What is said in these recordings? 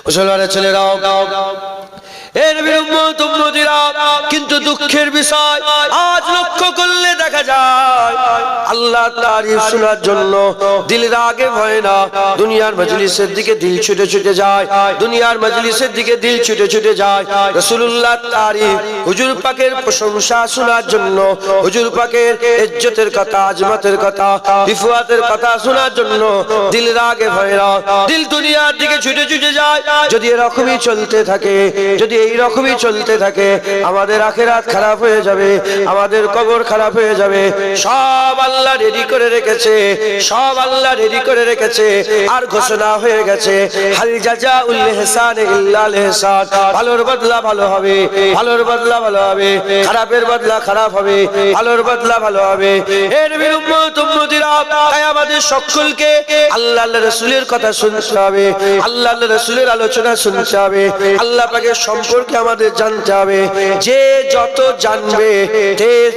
মুসলমানের ছেলেরাও এর বিরুদ্ধে উম্মতিরা, কিন্তু দুঃখের বিষয় আজ লক্ষ্য করলে দেখা যায় আল্লাহ তারিফ শোনার জন্য দিল রাগে ভয় না, দুনিয়ার মজলিসের দিকে দিল ছুটে ছুটে যায়, দুনিয়ার মজলিসের দিকে দিল ছুটে ছুটে যায়। রাসূলুল্লাহ তারিফ হুজুর পাকের প্রশংসা শোনার জন্য, হুজুর পাকের ইজ্জতের কথা, আজমতের কথা, রিফাতের কথা শোনার জন্য দিল রাগে ভয় না, দিল দুনিয়ার দিকে ছুটে ছুটে যায়। যদি এরকমই চলতে থাকে, যদি এইরকমই চলতে থাকে, আমাদের আখিরাত খারাপ হয়ে যাবে, আমাদের কবর খারাপ হয়ে যাবে। সব আল্লাহ রেডি করে রেখেছে, সব আল্লাহ রেডি করে রেখেছে। আর ঘোষণা হয়ে গেছে, হাল জাযাউল ইহসান ইল্লাল ইহসান। ভালোর বদলা ভালো হবে, ভালোর বদলা ভালো হবে, খারাপের বদলা খারাপ হবে, ভালোর বদলা ভালো হবে। এর বিরুদ্ধে উম্মতিরা, তাই আমাদের সকলকে আল্লাহর রাসূলের কথা শুনতে হবে, আল্লাহর রাসূলের আলোচনা শুনতে হবে, আল্লাহ পাকের সম্পর্কে আমাদের জানতে হবে। যে যত জানবে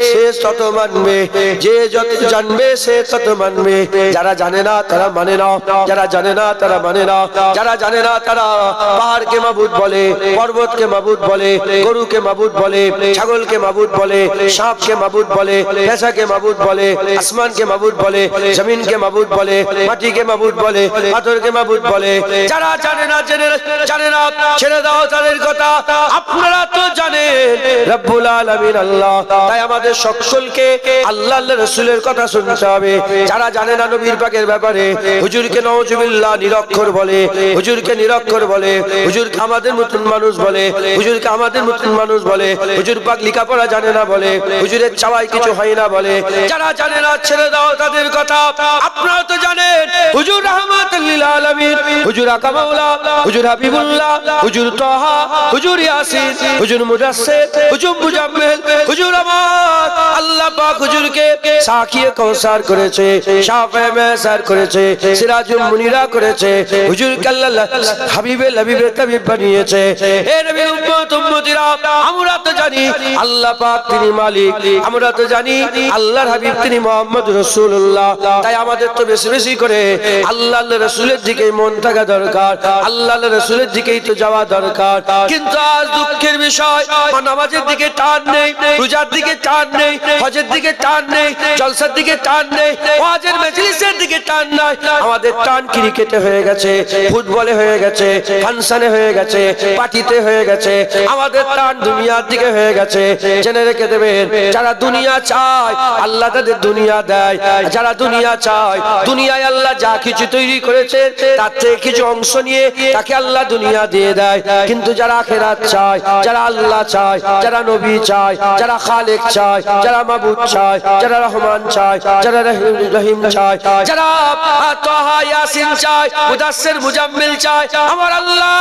সে তত মানবে, যে যত জানবে সে তত মানবে। যারা জানে না তারা মানে না, যারা জানে না তারা মানে না, যারা জানে না তারা পাহাড়কে মাবুদ বলে, পর্বতকে মাবুদ বলে, গরুকে মাবুদ বলে, ছাগলকে মাবুদ বলে, সাপকে মাবুদ বলে, পেশাকে মাবুদ বলে, আসমানকে মাবুদ বলে, জমিনকে মাবুদ বলে, মাটিকে মাবুদ বলে, পাথরকে মাবুদ বলে। যারা জানে না জানে না ছেড়ে দাও তাদের কথা, আপনারা তো জানেন রব্বুল আলামিন আল্লাহ। তাই আমাদের সকলকে আল্লাহর রাসূলের কথা শুনতে হবে। যারা জানে না নবীর পাকের ব্যাপারে, হুজুরকে নাউজুবিল্লাহ নিরক্ষর বলে, হুজুরকে নিরক্ষর বলে, হুজুরকে আমাদের মতন মানুষ বলে, হুজুরকে আমাদের মতন মানুষ বলে, হুজুর পাক লেখাপড়া জানে না বলে, হুজুরের চাওয়াই কিছু হয় না বলে। যারা জানে না ছেড়ে দাও তাদের কথা, আপনারা তো জানেন হুজুর রাহমাতুল লিল আলামিন, হুজুর আকা মাওলা, হুজুর হাবিবুল্লাহ, হুজুর তাহা, হুজুর ইয়াসিন, হুজুর মুদাসসির, হুজুর মুজাম্মিল, হুজুর আমার আল্লাহ পাক হুজুরকে সাকিয়ে কৌসার করেছে, শাফিয়ে মেসার করেছে, সিরাজুল মুনিরা করেছে, হুজুরকে আল্লাহ হাবিবে লবিবে তাবিব বানিয়েছে। এ নবীর উম্মত উম্মতিরা, আমরা তো জানি আল্লাহ পাক তিনি মালিক, আমরা তো জানি আল্লাহর হাবিব তিনি মুহাম্মদ রাসূলুল্লাহ। তাই আমাদের তো বেশি বেশি করে আল্লাহর রাসূলের দিকে মন থাকা দরকার, আল্লাহর রাসূলের দিকেই তো যাওয়া দরকার। কিন্তু আজ দুঃখের বিষয়, নামাজের দিকে টান নেই, রোজার দিকে টান নেই, হজের দিকে টান নেই, জলসার দিকে টান নেই, ওয়াজের মজলিসের দিকে টান নাই। আমাদের টান ক্রিকেটে হয়ে গেছে, ফুটবলে হয়ে গেছে, ফাংশনে হয়ে গেছে, পার্টিতে হয়ে গেছে। আমাদের টান দুনিয়ার দিকে হয়ে গেছে। জেনে রেখে দেবেন, যারা দুনিয়া চায় আল্লাহ তাদের দুনিয়া দেয়, যারা দুনিয়া চায়, দুনিয়ায় আল্লাহ যা কিছু তৈরি করেছে তার থেকে কিছু অংশ নিয়ে তাকে আল্লাহ দুনিয়া দিয়ে দেয়। কিন্তু যারা আখিরাত চায়, যারা আল্লাহ চায়, যারা নবী চায়, যারা খালেক চায়, যারা মাবুদ চায়, যারা রহমান চায়, যারা রহিম চায়, যারা তাহা ইয়াসিন চায়, মুদাসসির মুজাম্মিল চায়, আমার আল্লাহ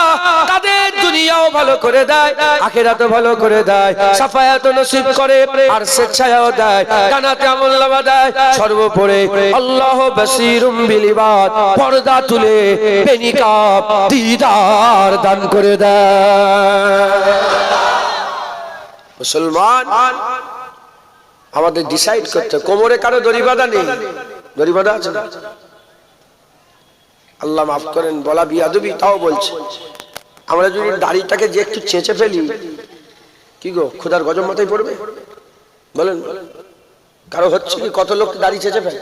তাদের দুনিয়াও ভালো করে দেয়, আখিরাতও ভালো করে দেয়, সাফায়াত নসিব করে, আর স্বেচ্ছায়ও দেয়, জান্নাতে আমলনামা দেয়। সর্বোপরি আল্লাহ বাসীরুম বিল ইবাদ, পর্দা তুলে বেনিকাব দিদার দান করে দেয়। মুসলমান আমাদের ডিসাইড করতে, কোমরে কারো দড়ি বাঁধা নেই, দড়ি বাঁধা আছে না? আল্লাহ মাফ করেন, বলা বিয়াদবি, তাও বলছে। আমরা যদি দাড়িটাকে যে একটু চেঁচে ফেলি, কি গো খোদার গজব মাথায় পড়বে? বলেন কারো হচ্ছে কি? কত লোক দাড়ি চেঁচে ফেলে।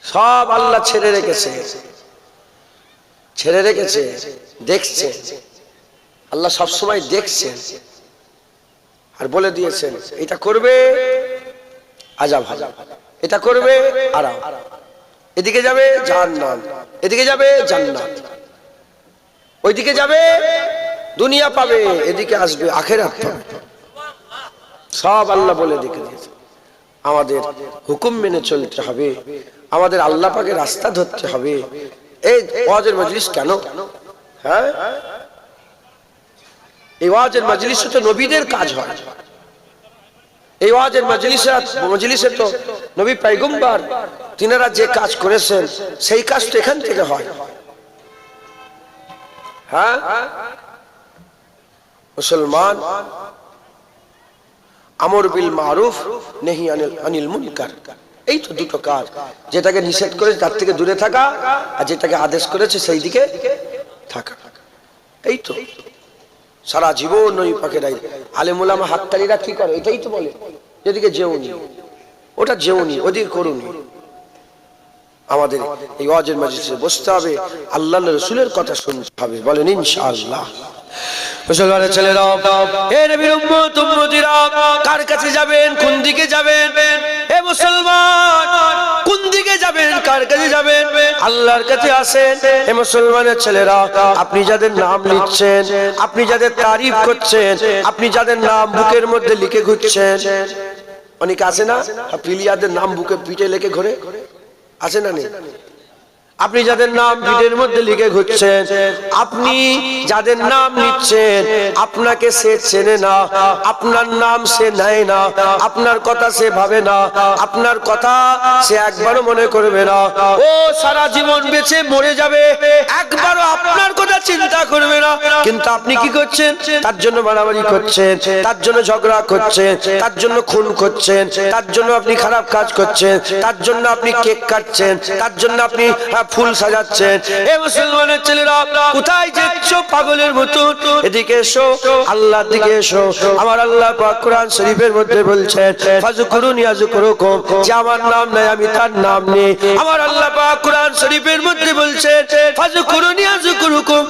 সব আল্লাহ ছেড়ে রেখেছে, ছেড়ে রেখেছে, দেখছে। আল্লাহ সবসময় দেখছেন আর বলে দিয়েছেন এটা করবে আযাব, এটা করবে আরাম, এদিকে যাবে জাহান্নাম, এদিকে যাবে জান্নাত, ওইদিকে যাবে দুনিয়া পাবে, এদিকে আসবে আখিরাত পাবে। সব আল্লাহ বলে দেখে দিয়েছে। আমাদের হুকুম মেনে চলতে হবে, আমাদের আল্লাহ পাকের রাস্তা ধরতে হবে। এই ওয়াজের মজলিস কেন? হ্যাঁ, এই ওয়াজের মজলিসে তো নবীদের কাজ হয়। এই ওয়াজের মজলিসে তো নবী পয়গম্বর তিনারা যে কাজ করেছেন সেই কাজ তো এখান থেকে হয়। হ্যাঁ মুসলমান, আমর বিল মারুফ নেহি আনিল মুনকার, এই তো দুটো কাজ। যেটাকে নিষেধ করেছে তার থেকে দূরে থাকা, আর যেটাকে আদেশ করেছে সেই দিকে থাকা। এই তো সারা জীবন ওই পাকেরাই আলেম ওলামা হাক্কারিরা কি করে এটাই তো বলে, যেদিকে যেওনি ওটা যেওনি, ওদিকে করুনি। আমাদের এই ওয়াজের মাজলিসে বসতে হবে, আল্লাহ রাসূলের কথা শুনতে হবে, বলেন ইনশাআল্লাহ। মুসলমানের ছেলেরা, হে নবীর উম্মত উম্মতিরা, কার কাছে যাবেন, কোন দিকে যাবেন? হে মুসলমান, কোন দিকে যাবেন, কার কাছে যাবেন? আল্লাহর কাছে আসেন। হে মুসলমানের ছেলেরা, আপনি যাদের নাম লিখছেন, আপনি যাদের তারিফ করছেন, আপনি যাদের নাম বুকের মধ্যে লিখে ঘুরছেন, অনেকে আছে না প্রিলিয়াদের নাম বুকে পিঠে লিখে ঘোরে, আছে না নেই? আপনি যাদের নাম পিঠের মধ্যে লিখে ঘুরছেন, আপনি যাদের নাম নিচ্ছেন, আপনাকে সে চেনে না, আপনার নাম সে নেয় না, আপনার কথা সে ভাবে না, আপনার কথা সে একবারও মনে করবে না। ও সারা জীবন বেঁচে মরে যাবে, একবারও আপনার কথা চিন্তা করবে না। কিন্তু আপনি কি করছেন? তার জন্য মারামারি করছেন, তার জন্য ঝগড়া করছেন, তার জন্য খুন করছেন, তার জন্য আপনি খারাপ কাজ করছেন, তার জন্য আপনি কেক কাটছেন, তার জন্য আপনি ফুল সাজাচ্ছেন। এ মুসলমানের ছেলেরা, কোথায় যাচ্ছ পাগলের মতো? এদিকে এসো, আল্লাহর দিকে এসো। আমার আল্লাহ পাক কোরআন শরীফের মধ্যে বলছেন, ফাযকুরুনি আযকুরুকুম, যে আমার নাম নাই আমি তার নাম নেই। আমার আল্লাহ পাক কোরআন শরীফের মধ্যে বলছেন, ফাযকুরুনি আযকুরুকুম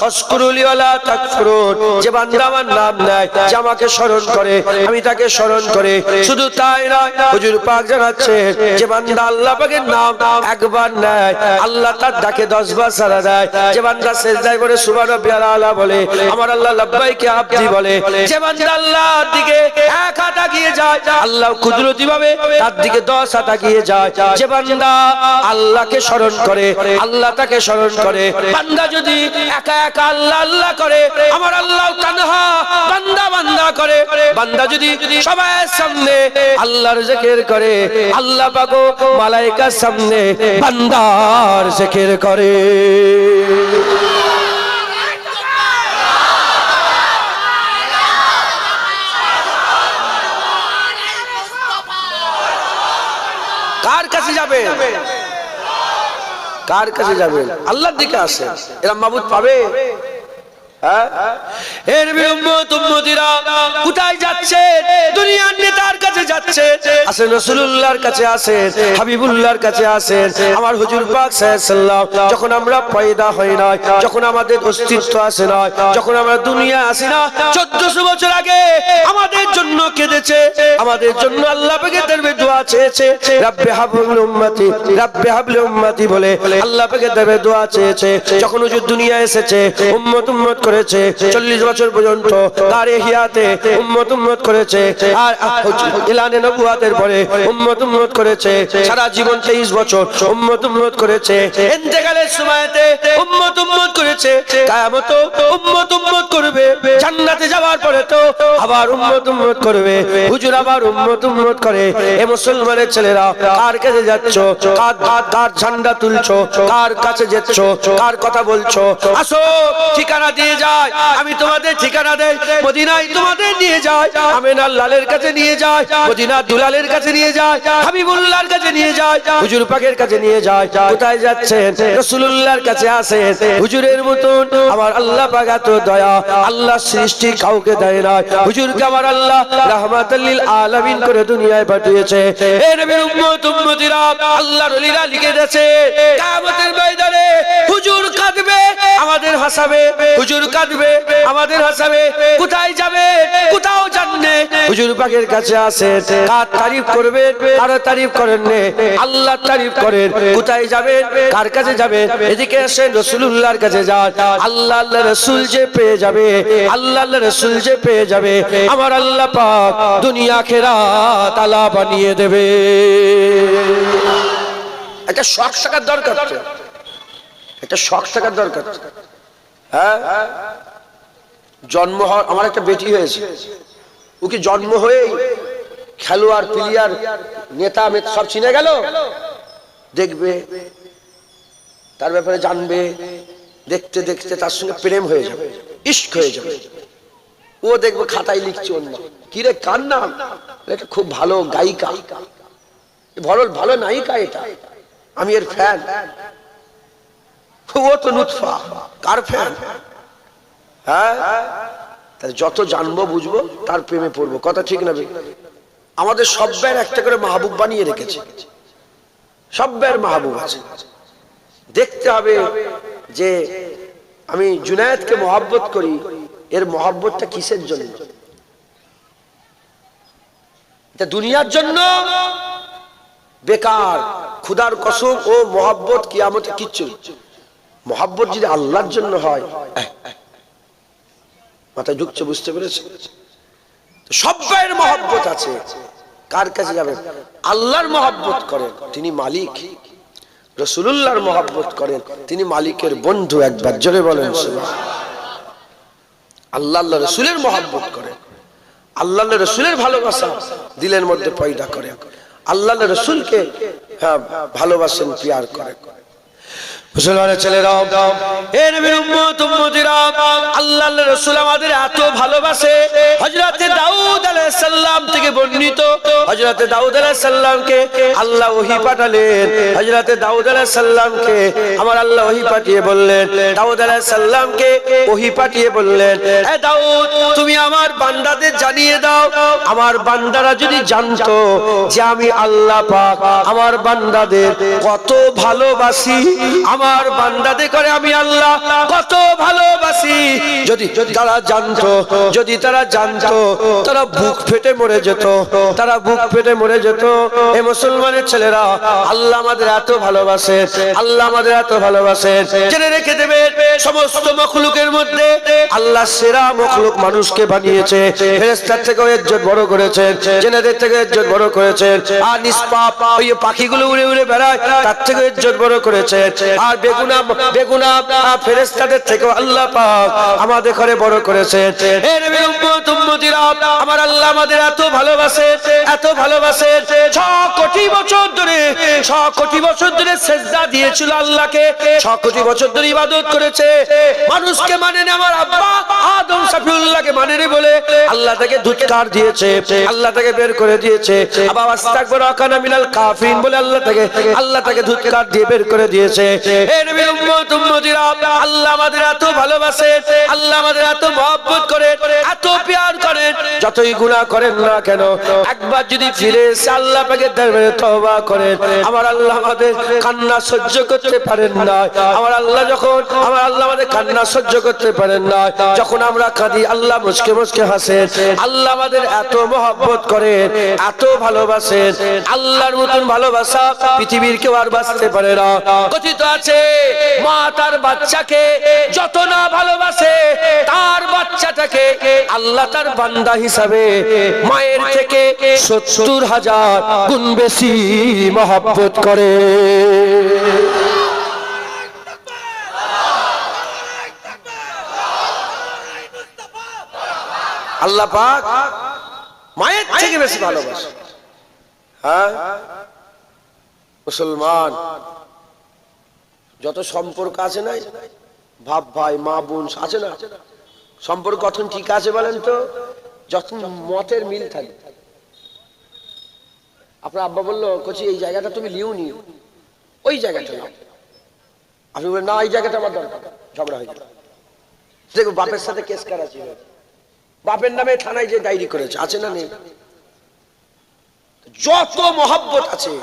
ওয়াশকুরুলি ওয়ালা তাকফুরুন, যে বান্দা আমার নাম নেয়, যে আমাকে স্মরণ করে, আমি তাকে স্মরণ করে। শুধু তাই নয়, হুজুর পাক জানাচ্ছেন, যে বান্দা আল্লাহ পাকের নাম একবার নেয়, আল্লাহ তার ডাকে 10 বার সাড়া দেয়। যে বান্দা সিজদায় পড়ে সুবহান রাব্বিয়াল আলা বলে, আমার আল্লাহ লাব্বাইক ইয়া আবদি বলে, যে বান্দা আল্লাহর দিকে এক হাত এগিয়ে যায়, আল্লাহ কুদরতি ভাবে তার দিকে 10 হাত এগিয়ে যায়। যে বান্দা আল্লাহকে স্মরণ করে, আল্লাহ তাকে স্মরণ করে। বান্দা যদি একা একা আল্লাহ আল্লাহ করে, আমার আল্লাহ তানহা বান্দা বান্দা করে। বান্দা যদি সবার সামনে আল্লাহর জিকির করে, আল্লাহ পাক মালায়েকার সামনে বান্দার জিকির করে। কার কাছে যাবেন? কার কাছে যাবেন? আল্লাহর দিকে আসেন। এরা মাবুদ পাবে? কোথায় যাচ্ছে? দুনিয়ার নেতার কাছে যাচ্ছে, আসেন রাসূলুল্লাহর কাছে আসেন, হাবিবুল্লাহর কাছে আসেন। আমার হুজুর পাক সাল্লাল্লাহু আলাইহি ওয়াসাল্লাম যখন আমরা পয়দা হই না, যখন আমাদের অস্তিত্ব আসে না, যখন আমরা দুনিয়া আসি না, 1400 বছর আগে আমাদের জন্য কেঁদেছে, আমাদের জন্য আল্লাহ পাকের দরবারে দোয়া চেয়েছে, রাব্বি হাবলি উম্মতি, রাব্বি হাবলি উম্মতি বলে আল্লাহ পাকের দরবারে দোয়া চেয়েছে। যখন হুজুর দুনিয়া এসেছে, উম্মত উম্মত করেছে, 40 বছর পর্যন্ত তার ইহিয়াতে উম্মত উম্মত করেছে, আর ইলানে নবুয়াতের পরে উম্মত উম্মত করেছে। সারা জীবন 23 বছর উম্মত উম্মত করেছে। ইন্তেকালের সময়তে উম্মত উম্মত করেছে, কিয়ামত উম্মত উম্মত করবে, জান্নাতে যাওয়ার পরে তো আবার উম্মত উম্মত করবে। হুজুর আবার উম্মত উম্মত করে। এ মুসলমানের ছেলেরা, কার কাছে যাচ্ছ? কার ঝান্ডা তুলছো? কার কাছে যাচ্ছ? কার কথা বলছো? আসো, ঠিকানা দিয়ে যায়, আমি তোমাদের ঠিকানা দেই, মদিনায় তোমাদের নিয়ে যায়, আমিনার লালের কাছে নিয়ে যায়, মদিনার দুলালের কাছে নিয়ে যায়, হাবিবুল্লাহর কাছে নিয়ে যায়, হুজুর পাকের কাছে নিয়ে যায়। কোথায় যাচ্ছেন? রাসূলুল্লাহর কাছে আসেন। হুজুরের মতন আমার আল্লাহ পাক এত দয়া আল্লাহ সৃষ্টি কাউকে দেয় না। হুজুরকে আমার আল্লাহ রাহমাতাল লিল আলামিন করে দুনিয়ায় পাঠিয়েছে। এ নবীর উম্মত উম্মতিরা, আল্লাহর ওলিরা লিখে দিয়েছে, কিয়ামতের ময়দানে হুজুর কাঁদবে, আমাদের হাসাবে, হুজুর কাঁদবে, আমাদের হাসাবে। কোথায় যাবে? কোথাও জাননে। হুজুর পাকের কাছে আসেন, কার তারিফ করবেন? কার তারিফ করেন না, আল্লাহর তারিফ করেন। কোথায় যাবেন? কার কাছে যাবেন? এদিকে আসেন, রাসূলুল্লাহর কাছে যান। আল্লাহ আল্লাহ রাসূল যে পেয়ে যাবে, আল্লাহ আল্লাহ রাসূল যে পেয়ে যাবে, আমার আল্লাহ পাক দুনিয়া আখিরাত আলা বানিয়ে দেবে। একটা শখ থাকার দরকার, একটা শখ থাকার দরকার। হ্যাঁ, জন্ম হওয়ার, আমার একটা বেটি হয়েছে, ও কি জন্ম হয়ে খেলোয়াড় প্লেয়ার নেতা সব চিনে গেল? দেখবে, তার ব্যাপারে জানবে, দেখতে দেখতে তার সঙ্গে প্রেম হয়ে যাবে, ইশক হয়ে যাবে। ও দেখবে খাতায় লিখছে অন্য, কি রে কার নাম? এটা খুব ভালো গায়িকা, ভালো ভালো নায়িকা, এটা আমি এর ফ্যান। ও তো লুৎফা, কার ফ্যান? হ্যাঁ, তাহলে যত জানবো বুঝবো তার প্রেমে পড়বো, কথা ঠিক না? আমাদের সব ভাইয়ের একটা করে মাহবুব বানিয়ে রেখেছে, সব ভাইয়ের মাহবুব আছে। দেখতে হবে যে আমি জুনায়েদকে মহব্বত করি, এর মহব্বতটা কিসের জন্য? এটা দুনিয়ার জন্য বেকার, খুদার কসম ও মহব্বত কিয়ামতে কিচ্ছু। মহব্বত যদি আল্লাহর জন্য হয়, মাথায় ঢুকছে, বুঝতে পেরেছে? সব ভাইয়ের মহব্বত আছে, কার কাছে যাবে? আল্লাহর মহব্বত করেন, তিনি মালিক। রাসূলুল্লাহর মহব্বত করেন, তিনি মালিকের বন্ধু। একবার জোরে বলেন আল্লাহ আল্লাহ রাসূলের মহব্বত করেন, আল্লাহ রাসূলের ভালোবাসা দিলের মধ্যে পয়দা করেন, আল্লাহ রাসূলকে ভালোবাসেন, প্যার করেন। মুসলমানের ছেলেরা, হে নবীর উম্মত উম্মতিরা, আল্লাহর রাসূল আমাদের এত ভালোবাসে। হযরতে দাউদ আলাইহিস সালাম থেকে বর্ণিত, হযরতে দাউদ আলাইহিস সালামকে আল্লাহ ওহী পাঠালেন। হযরতে দাউদ আলাইহিস সালামকে আমার আল্লাহ ওহী পাঠিয়ে বললেন, দাউদ আলাইহিস সালামকে ওহী পাঠিয়ে বললেন, হে দাউদ, তুমি আমার বান্দাদের জানিয়ে দাও, আমার বান্দারা যদি জানতো যে আমি আল্লাহ পাক আমার বান্দাদের কত ভালোবাসি, আমার বান্দাদের করে আমি আল্লাহ কত ভালোবাসি, যদি তারা জানতো, যদি তারা জানতো, তারা বুক ফেটে মরে যেত, তারা বুক ফেটে মরে যেত। এ মুসলমানের ছেলেরা, আল্লাহ আমাদের এত ভালোবাসে, আল্লাহ আমাদের এত ভালোবাসে। জেনে রেখে দেবে, সমস্ত মখলুকের মধ্যে আল্লাহ সেরা মখলুক মানুষকে বানিয়েছে। ফেরেশতার থেকে ইজ্জত বড় করেছেন, জিনেদের থেকে ইজ্জত বড় করেছেন, আর নিষ্পাপ ওই পাখিগুলো উড়ে উড়ে বেড়ায় তার থেকে ইজ্জত বড় করেছেন। আর বেগুনা ফেরেশতাদের থেকে আল্লাহ পাক আমাদের ঘরে বড় করেছেন। হে নবীর উম্মত উম্মতিরা, আমার আল্লাহ আমাদের এত ভালোবাসে, এত ভালোবাসে। 6 কোটি বছর ধরে, 6 কোটি বছর ধরে সিজদা দিয়েছিল আল্লাহকে, 6 কোটি বছর ধরে ইবাদত করেছে। মানুষকে মানে না, আমার আব্বা আদম সফিউল্লাহকে মানে রে বলে আল্লাহ তাকে ধিক্কার দিয়েছে, আল্লাহ তাকে বের করে দিয়েছে। আবা আস্তাগফিরু কানা মিনাল কাফিরিন বলে আল্লাহ তাকে ধিক্কার দিয়ে বের করে দিয়েছে। হে নবীর উম্মত উম্মতিরা, আল্লাহ আমাদের এত ভালোবাসে, আল্লাহ আমাদের এত মহব্বত করে, এত প্যার করেন। যতই গুনাহ করেন না কেন, একবার যদি ফিরে এসে আল্লাহ পাকের দরবারে তওবা করেন, আমার আল্লাহ আমাদের কান্না সহ্য করতে পারেন না। আমার আল্লাহ আমাদের কান্না সহ্য করতে পারেন না। যখন আমরা কাঁদি, আল্লাহ মুচকে মুচকে হাসেন। আল্লাহ আমাদের এত মহব্বত করেন, এত ভালোবাসেন। আল্লাহর মতন ভালোবাসা পৃথিবীর কেউ আর বাঁচতে পারে না। কথিত আছে, মা তার বাচ্চাকে যত না ভালোবাসে, তার বাচ্চাটাকে আল্লাহ তার বান্দা হিসাবে মায়ের থেকে 70,000 গুণ বেশি মহব্বত করে। আল্লাহ পাক মায়ের থেকে বেশি ভালোবাসে। হ্যাঁ মুসলমান, যত সম্পর্ক আছে না, বাপ ভাই মা বোন আছে না, সম্পর্ক কখন ঠিক আছে বলেন তো? যখন মতের মিল থাকে। আপনার আব্বা বললো, কচি এই জায়গাটা তুমি লিও নি, ওই জায়গাটা নাও। আপনি বললেন না, এই জায়গাটা আমার দরকার, ঝগড়া হয়ে গেল। দেখো বাপের সাথে কেস করা ছিল, বাপের নামে থানায় যে ডায়েরি করেছে, আছে না নেই? যত মহব্বত আছে,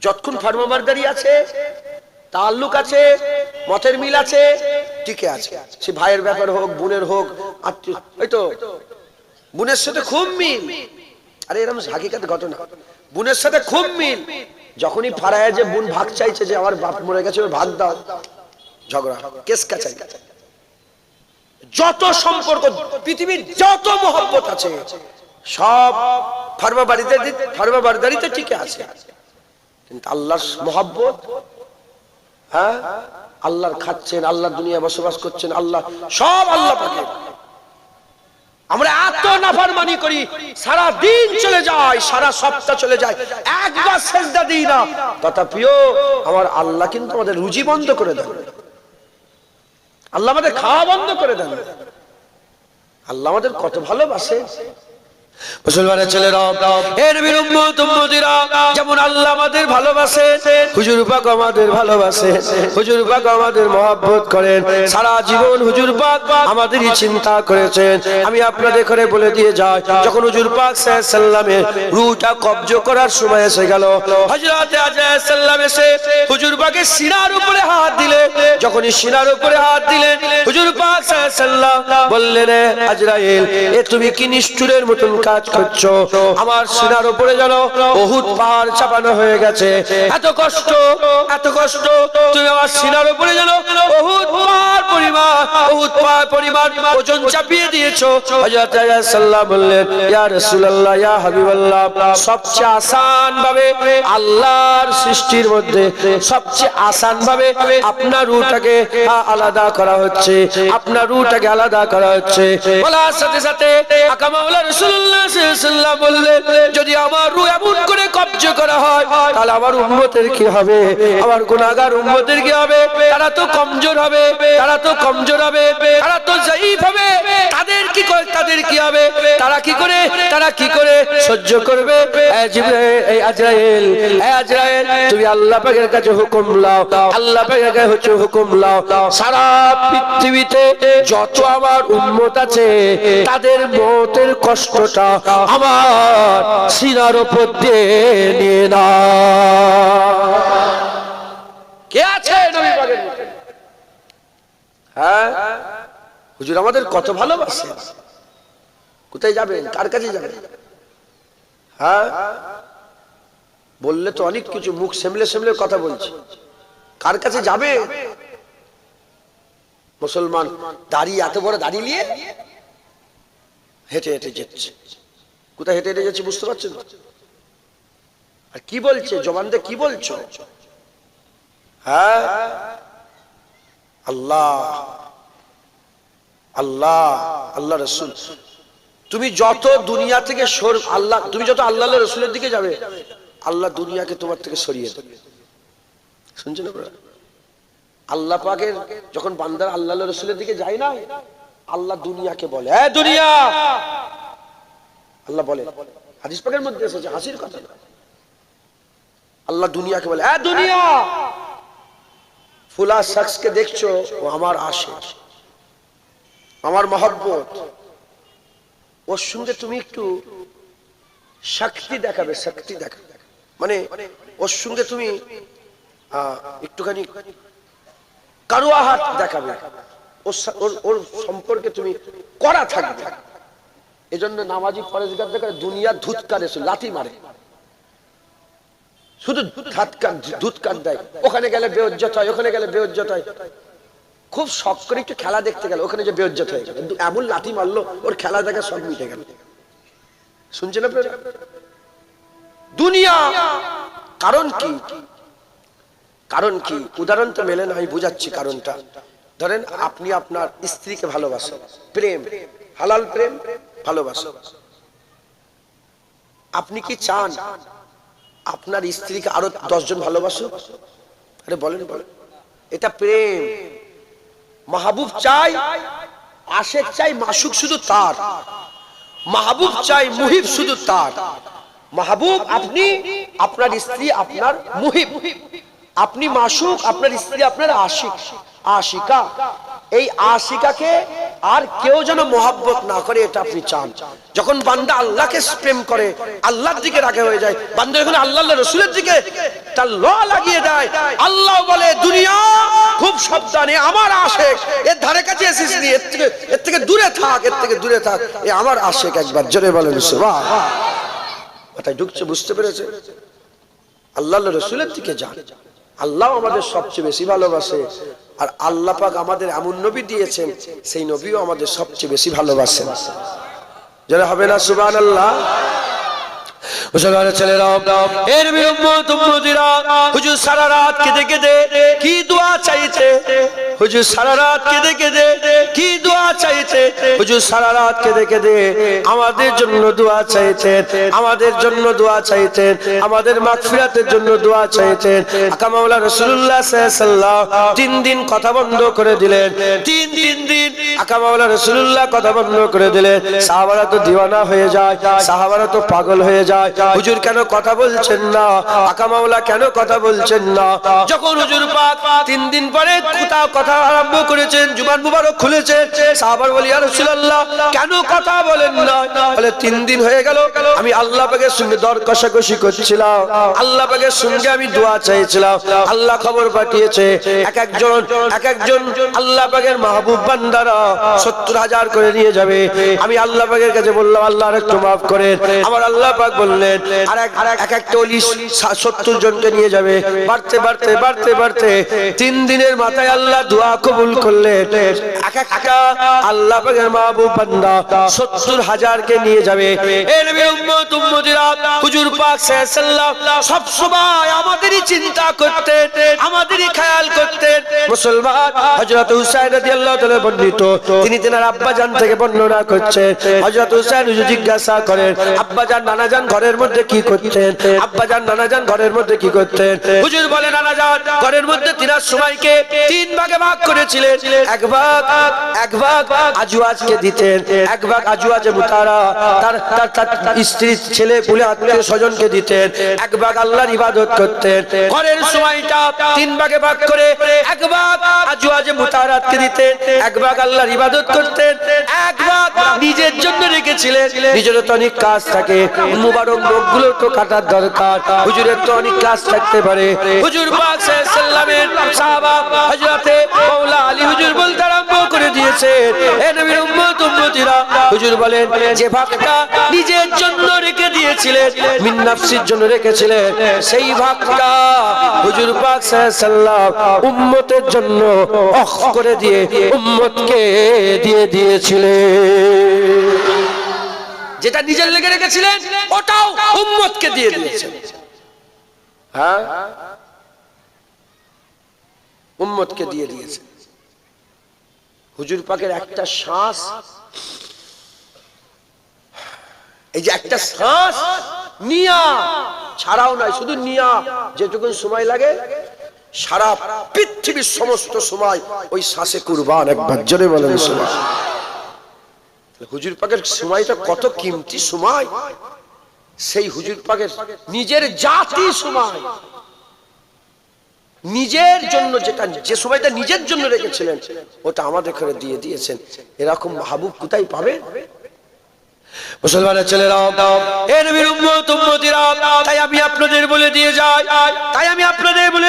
যতক্ষণ ফরমাবারদারি আছে, তাল্লুক আছে, মতের মিল আছে, টিকে আছে। সে ভাইয়ের ব্যাপার হোক, বোনের হোক, আত্মীয়। ওই তো বোনের সাথে খুব মিল। আরে এরকম হাকিকাত ঘটনা, বোনের সাথে খুব মিল। যখনই ফারায় যে বোন ভাগ চাইছে, যে আমার বাপ মরে গেছে, ভাগ দাও, ঝগড়া, কেস কাছাই। যত সম্পর্ক, পৃথিবীর যত মহব্বত আছে, সব ফরমাবারদারিতে টিকে আছে। কিন্তু আল্লাহর মহব্বত, হ্যাঁ, আল্লাহর খাচ্ছেন, আল্লাহর দুনিয়া বসবাস করছেন, আল্লাহ সব আল্লাহ পাকের। আমরা এত নাফরমানি করি, সারা দিন চলে যায়, সারা সপ্তাহ চলে যায়, একবার সিজদা দিই না। তথাপিও আমার আল্লাহ কিন্তু আমাদের রুজি বন্ধ করে দেন, আল্লাহ আমাদের খাওয়া বন্ধ করে দেন। আল্লাহ আমাদের কত ভালোবাসে, মুসলমানের ছেলেরা, এ নবীর উম্মত উম্মতিরা, যেমন আল্লাহ আমাদের ভালোবাসেন, হুজুর পাক আমাদের ভালোবাসেন, হুজুর পাক আমাদের মহব্বত করেন। সারা জীবন হুজুর পাক আমাদেরই চিন্তা করেছেন। আমি আপনাদের করে বলে দিয়ে যাই, যখন হুজুর পাক সাল্লাল্লাহু আলাইহি সাল্লামের রূহটা কবজ করার সময় এসে গেল, হযরত আজরাইল সাল্লাম এসে হুজুর পাকের সিনার উপরে হাত দিলেন। যখনই সিনার উপরে হাত দিলেন, হুজুর পাক সাল্লাল্লাহু আলাইহি সাল্লাম বললেন, আজরাইল, এ তুমি কি নিষ্ঠুরের মতন কাজ করছো? আমার সিনার উপরে যেন উহুদ পাহাড় চাপানো হয়ে গেছে। এত কষ্ট, এত কষ্ট, তুমি আমার সিনার উপরে যেন উহুদ পাহাড় পরিমাণ ওজন চাপিয়ে দিয়েছো। হযরত আজরাইল সাল্লাল্লাহু বললেন, ইয়া রাসূলুল্লাহ, ইয়া হাবিবাল্লাহ, সবচেয়ে আসান ভাবে আল্লাহর সৃষ্টির মধ্যে সবচেয়ে আসান ভাবে আপনার রূহটাকে আলাদা করা হচ্ছে, আপনার রূহটাকে আলাদা করা হচ্ছে। বলার সাথে সাথে আকা মাওলা রাসূলুল্লাহ সাল্লাল্লাহু আলাইহি ওয়াসাল্লাম বললেন, যদি আমার রূহ এমন করে কবজ করা হয়, তাহলে আমার উম্মতের কি হবে? আমার গুনাহগার উম্মতের কি হবে? তারা তো কমজোর হবে, তারা তো কমজোর হবে, তারা তো যায়ীফ হবে। তাদের কি করে, তাদের কি হবে? তারা কি করে সহ্য করবে? এই আজরাইল, এই আজরাইল, তুমি আল্লাহ পাকের কাছে হুকুম লাও, আল্লাহ পাকের কাছে হচ্ছে হুকুম লাও, সারা পৃথিবীতে যত আমার উম্মত আছে তাদের মওতের কষ্টটা আমার সিনার উপর দিয়ে নিয়ে না। কে আছে নবী পাকের মধ্যে? হ্যাঁ, হুজুর আমাদের কত ভালোবাসে। কোথায় যাবেন? কার কাছে যাবেন? হ্যাঁ, বললে তো অনেক কিছু, মুখ সেমলে সেমলে কথা বলছি। কার কাছে যাবে? মুসলমান দাড়ি, এত বড় দাড়ি নিয়ে হেঁটে হেঁটে যাচ্ছে। কোথায় হেঁটে হেঁটে যাচ্ছে বুঝতে পারছেন? আর কি বলছে? জবান দিয়ে কি বলছো? হ্যাঁ, আল্লাহ আল্লাহ আল্লাহ রসুল। তুমি যত দুনিয়া থেকে আল্লাহ, তুমি যত আল্লাহ রসুলের দিকে যাবে, আল্লাহ দুনিয়াকে তোমার থেকে সরিয়ে দেবে। শুনছেন আপনারা? আল্লাহ পাকের যখন বান্দার আল্লাহ রসুলের দিকে যায় না, আল্লাহ দুনিয়াকে বলে, এ দুনিয়া, আল্লাহ বলে, হাদিস পাকের মধ্যে এসেছে, হাসির কথা না। আল্লাহ দুনিয়াকে বলে, এ দুনিয়া, ফুলা শখসকে দেখছো, ও আমার আশিক, আমার মহব্বত, ওর সঙ্গে তুমি একটু শক্তি দেখাবে, শক্তি দেখাবে, মানে ওর সঙ্গে তুমি একটুখানি কারুয়াহাত দেখাবে, ওর সম্পর্কে তুমি কড়া থাকবে। এজন্য নামাজি পরেজগার দেখা দুনিয়া ধুতকারে, লাথি মারে, শুধু ধুতকার দেয়। ওখানে গেলে বেইজ্জত হয়, ওখানে গেলে বেইজ্জত হয়। খুব শখ করে একটু খেলা দেখতে গেল, ওখানে যে বেইজ্জত হয়ে গেল, এমন লাথি মারলো, ওর খেলা দেখা সব মিটে গেল। শুনছেন আপনারা? দুনিয়া কারণ কি? কারণ কি? উদাহরণ তো মেলে না, আমি বুঝাচ্ছি কারণটা। ধরেন আপনি আপনার স্ত্রীকে ভালোবাসেন, প্রেম, হালাল প্রেম, ভালোবাসেন। আপনি কি চান আপনার স্ত্রীকে আরো 10 জন ভালোবাসুক? আরে বলেন বলেন, এটা প্রেম। মাহবুব চাই, আশেক চাই, মাশুক শুধু তার। মাহবুব চাই, মুহিব শুধু তার। মাহবুব আপনি, আপনার স্ত্রী আপনার মুহিব। আপনি মাশুক, আপনার স্ত্রী আপনার আশিক, আশিকা। এই আশিকাকে আর কেউ যেন মহব্বত না করে, এটা আপনি চান। যখন বান্দা আল্লাহকে প্রেম করে, আল্লাহর দিকে রাগে হয়ে যায়, বান্দা যখন আল্লাহ রসুলের দিকে তার ল লাগিয়ে দেয়, আল্লাহ বলে, দুনিয়া খুব সাবধানে, আমার আশিক, এর ধারে কাছে এসিস নি, এর থেকে দূরে থাক, এর থেকে দূরে থাক, এ আমার আশিক। একবার জোরে বলেন সুবহানাল্লাহ। কথায় ঢুকছে, বুঝতে পেরেছে? আল্লাহ রসুলের দিকে যান। আল্লাহ আমাদের সবচেয়ে বেশি ভালোবাসে, আর আল্লাহ পাক আমাদের এমন নবী দিয়েছেন, সেই নবীও আমাদের সবচেয়ে বেশি ভালোবাসেন। যারা হবে না সুবহানাল্লাহ। মুসলমানের ছেলেরা, এর উম্মত উম্মতিরা, হুজুর সারা রাত কেঁদে কেঁদে কি দোয়া চাইতে, হুজুর সারা রাত কেঁদে কেঁদে কি দোয়া চাইতে, হুজুর সারা রাত কেঁদে কেঁদে আমাদের জন্য দোয়া চাইতেন, আমাদের জন্য দোয়া চাইতেন, আমাদের মাগফিরাতের জন্য দোয়া চাইতেন। আকা মাওলা রাসূলুল্লাহ সাল্লাল্লাহু আলাইহি ওয়াসাল্লাম 3 দিন কথা বন্ধ করে দিলেন। 3 দিন আকা মাওলা রাসূলুল্লাহ কথা বন্ধ করে দিলেন। সাহাবারা তো দিওয়ানা হয়ে যায়, সাহাবারা তো পাগল হয়ে যায়। হুজুর কেন কথা বলছেন না, আকা মাওলা কেন কথা বলছেন না? যখন হুজুর পাক 3 দিন পরে কথা আরম্ভ করেছেন, জুবান মুবারক খুলেছেন, সাহাবার বলি ইয়া রাসূলুল্লাহ কেন কথা বলেন না? বলে 3 দিন হয়ে গেল আমি আল্লাহ পাকের সঙ্গে দর কষাকষি করছিলাম, আল্লাহ পাকের সঙ্গে আমি দোয়া চাইছিলাম। আল্লাহ খবর পাঠিয়েছে এক একজন আল্লাহ পাকের মাহবুব বান্দারা 70,000 করে নিয়ে যাবে। আমি আল্লাহ পাকের কাছে বললাম আল্লাহ একটু মাফ করেন। আমার আল্লাহ পাক বললেন আর একটা ওলি 70 জনকে নিয়ে যাবে। বাড়তে 3 দিনের মাথায় আল্লাহ দোয়া কবুল করলেন। একটা আল্লাহ পাকের মাহবুব বান্দা 70,000 কে নিয়ে যাবে। এ নবীর উম্মত উম্মতিরা, হুজুর পাক সাল্লাল্লাহু আলাইহি ওয়াসাল্লাম সব সময় আমাদেরই চিন্তা করতেন, আমাদেরই খেয়াল করতেন। মুসলমান হযরত হুসাইন রাদিয়াল্লাহু তাআলা বর্ণিত, তিনি তেনার আব্বা জান থেকে বর্ণনা করছেন। হযরত হুসাইন হুজুর জিজ্ঞাসা করেন আব্বা জান নানা জান ঘরের মধ্যে কি করতেন? আব্বা জান নানা জান ঘরের মধ্যে কি করতেন? হুজুর বলে নানা জান ঘরের মধ্যে তিনার সময়কে 3 ভাগে ভাগ করেছিলেন। এক ভাগ আজওয়াজকে দিতেন, এক ভাগ আজওয়াজে মুতারা তার স্ত্রী ছেলে পুলে আত্মীয় স্বজনকে দিতেন, এক ভাগ আল্লাহর ইবাদত করতেন। ঘরের সময়টা 3 ভাগে ভাগ করে এক ভাগ আজওয়াজে মুতারাতকে দিতেন, এক ভাগ আল্লাহর ইবাদত করতেন, এক ভাগ নিজের জন্য রেখেছিলেন। নিজেরও তো অনেক কাজ থাকে, মুবারক লোকগুলো তো কাটার দরকার, হুজুরের তো অনেক কাজ থাকতে পারে। হুজুর পাক সাল্লাল্লাহু আলাইহি ওয়াসাল্লামের সাহাবা হযরতে মাওলা আলী হুজুর বলতে আরম্ভ করে দিয়েছে, হে নবীর উম্মত উম্মতিরা, হুজুর বলেন যে ভাগটা নিজের জন্য রেখে দিয়েছিলেন, মিন নাফসির জন্য রেখেছিলেন, সেই ভাগটা হুজুর পাক সাল্লাল্লাহু আলাইহি ওয়াসাল্লাম উম্মতের জন্য অখ করে দিয়ে উম্মতকে দিয়ে দিয়েছিলেন। যেটা নিজের লেগে রেখেছিলেন ওটাও উম্মতকে দিয়ে দিয়েছেন। হ্যাঁ, উম্মতকে দিয়ে দিয়েছেন। হুজুর পাকের একটা শ্বাস, এই যে একটা শ্বাস নিয়া ছাড়াও নাই, শুধু নিয়া যেটুকু সময় লাগে সারা পৃথিবীর সমস্ত সময় ওই শ্বাসে কুরবান। একবার জোরে বলেন সুবহানাল্লাহ। হুজুর পাকের সময়টা কত কিমতি সময়, সেই হুজুর পাকের নিজের জাতি সময়, নিজের জন্য যেটা যে সময়টা নিজের জন্য রেখেছিলেন ওটা আমাদের করে দিয়ে দিয়েছেন। এরকম মাহবুব কোথায় পাবে? মুসলমানের ছেলেরা, এ নবীর উম্মত উম্মতিরা, তাই আমি আপনাদের বলে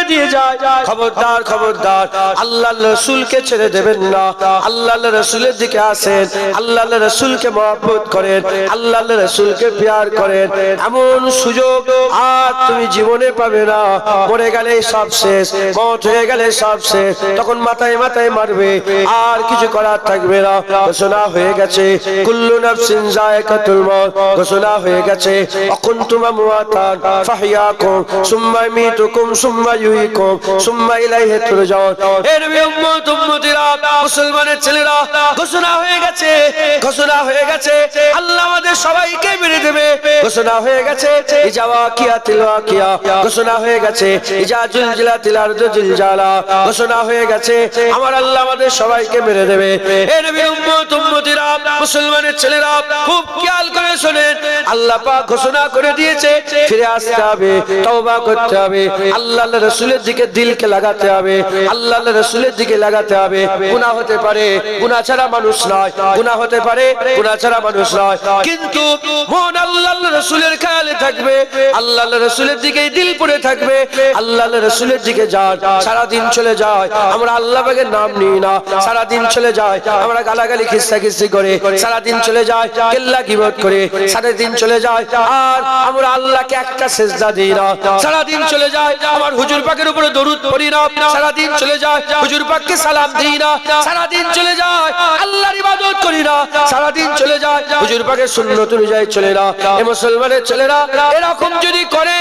দিয়ে যাই, খবরদার খবরদার, আল্লাহর রাসূলকে ছেড়ে দেবেন না। আল্লাহর রাসূলের দিকে আসেন, আল্লাহর রাসূলকে মহব্বত করেন, আল্লাহর রাসূলকে প্যার করেন। এমন সুযোগ আর তুমি জীবনে পাবে না। মরে গেলে সব শেষ, মওত হয়ে গেলে সব শেষ, তখন মাথায় মাথায় মারবে, আর কিছু করার থাকবে না। ঘোষণা হয়ে গেছে কুল্লু নাফসিন যায়কাতুল মউত, ঘোষণা হয়ে গেছে অকুনতুম আমওয়াতান ফাহইয়াকুম সুম্মা ইমিতুকুম সুম্মা ইউহয়িকুম সুম্মা ইলাইহি তুরজাউন। হে নবী উম্মত উম্মতিরা, মুসলমানের ছেলেরা, ঘোষণা হয়ে গেছে আল্লাহ আমাদের সবাইকে মেরে দেবে। ঘোষণা হয়ে গেছে ইজা ওয়াকিয়াতুল ওয়াকিয়া, ঘোষণা হয়ে গেছে ইজা জুলজিলাতিল আরদু জিলজালা, ঘোষণা হয়ে গেছে আমার আল্লাহ আমাদের সবাইকে মেরে দেবে। হে নবী উম্মত উম্মতিরা, মুসলমানের ছেলেরা খুব খেয়াল করে শোনেন, আল্লাহ পাক ঘোষণা করে দিয়েছে ফিরে আসতে হবে, তওবা করতে হবে, আল্লাহর রাসূলের দিকে দিলকে লাগাতে হবে, আল্লাহর রাসূলের দিকে লাগাতে হবে। গুনাহ হতে পারে, গুনাহ ছাড়া মানুষ নয়, গুনাহ হতে পারে, গুনাহ ছাড়া মানুষ নয়, কিন্তু মন আল্লাহর রাসূলের খেয়ালে থাকবে, আল্লাহর রাসূলের দিকেই দিল পড়ে থাকবে। আল্লাহর রাসূলের দিকে যায়, সারা দিন চলে যায় আমরা আল্লাহ পাকের নাম নিই না, সারা দিন চলে যায় আমরা গালাগালি খিস্সাখিস্সি করে, সারা দিন চলে যায় কেল্লা গীবত করে, সারা দিন চলে যায় আর আমরা আল্লাহকে একটা সিজদা দিই না, সারা দিন চলে যায় আমার হুজুর পাকের উপরে দরুদ পড়ি না, সারা দিন চলে যায় হুজুর পাককে সালাম দিই না, সারাদিন চলে যায় আল্লাহর ইবাদত করি না, সারাদিন চলে যায় হুজুর পাকের সুন্নত অনুযায়ী চলে না। এই মুসলমানের ছেলেরা এরকম যদি করে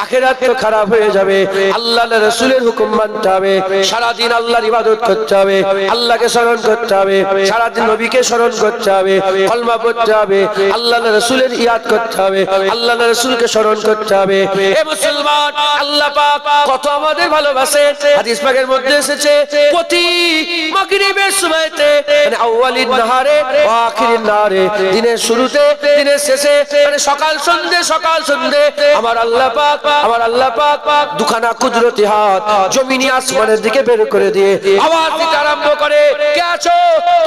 আখিরাত তো খারাপ হয়ে যাবে। আল্লাহর রাসূলের হুকুম মানতে হবে, সারাদিন আল্লাহর ইবাদত করতে হবে, আল্লাহকে স্মরণ করতে হবে, সারাদিন নবীকে স্মরণ করতে হবে, কলমা পড়তে হবে, আল্লাহর রাসূলের ইয়াদ করতে হবে, আল্লাহর রাসূলকে স্মরণ করতে হবে। এ মুসলমান, আল্লাহ পাক কত আমাদের ভালোবাসে। হাদিস পাকের মধ্যে এসেছে প্রতি মাগরিবের সময়তে মানে আউয়ালিন নাহারে ওয়া আখিরিন নাহারে, দিনের শুরুতে দিনের শেষে মানে সকাল সন্ধ্যে আমার আল্লাহ পাক দুখানা কুদরতি হাত জমিনি আসমানের দিকে বের করে দিয়ে আওয়াজ দিতে আরম্ভ করে, কে আছো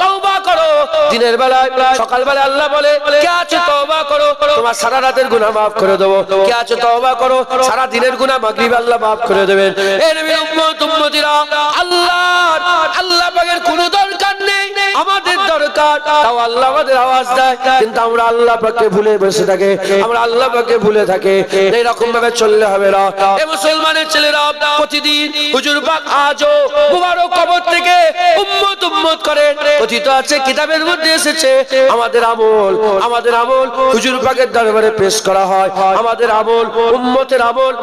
তওবা করো। দিনের বেলায় সকাল বেলায় আল্লাহ বলে, কে আছো তওবা করো, তোমার সারা রাতের গুনাহ maaf করে দেব। কে আছো তওবা করো, সারা দিনের গুনাহ মাগরিবে আল্লাহ maaf করে দেবেন। এ নবীর উম্মতিরা, আল্লাহ পাকের কোনো দরকার নেই, আমাদের দরকার। তাও আল্লাহ আমাদের আওয়াজ দেয়, কিন্তু আমরা আল্লাহ পাককে ভুলে বসে থাকি, আমরা আল্লাহ পাককে ভুলে থাকি। এইরকম ভাবে চললে হবে না। এই মুসলমানের ছেলেরা প্রতিদিন হুজুর পাক আজও মুবারক কবর থেকে উম্মত করে। কথিত আছে, কিতাবের মধ্যে এসেছে, আমাদের আমল হুজুর পাকের দরবারে পেশ করা হয়। আমাদের আমল, উম্মতের আমল,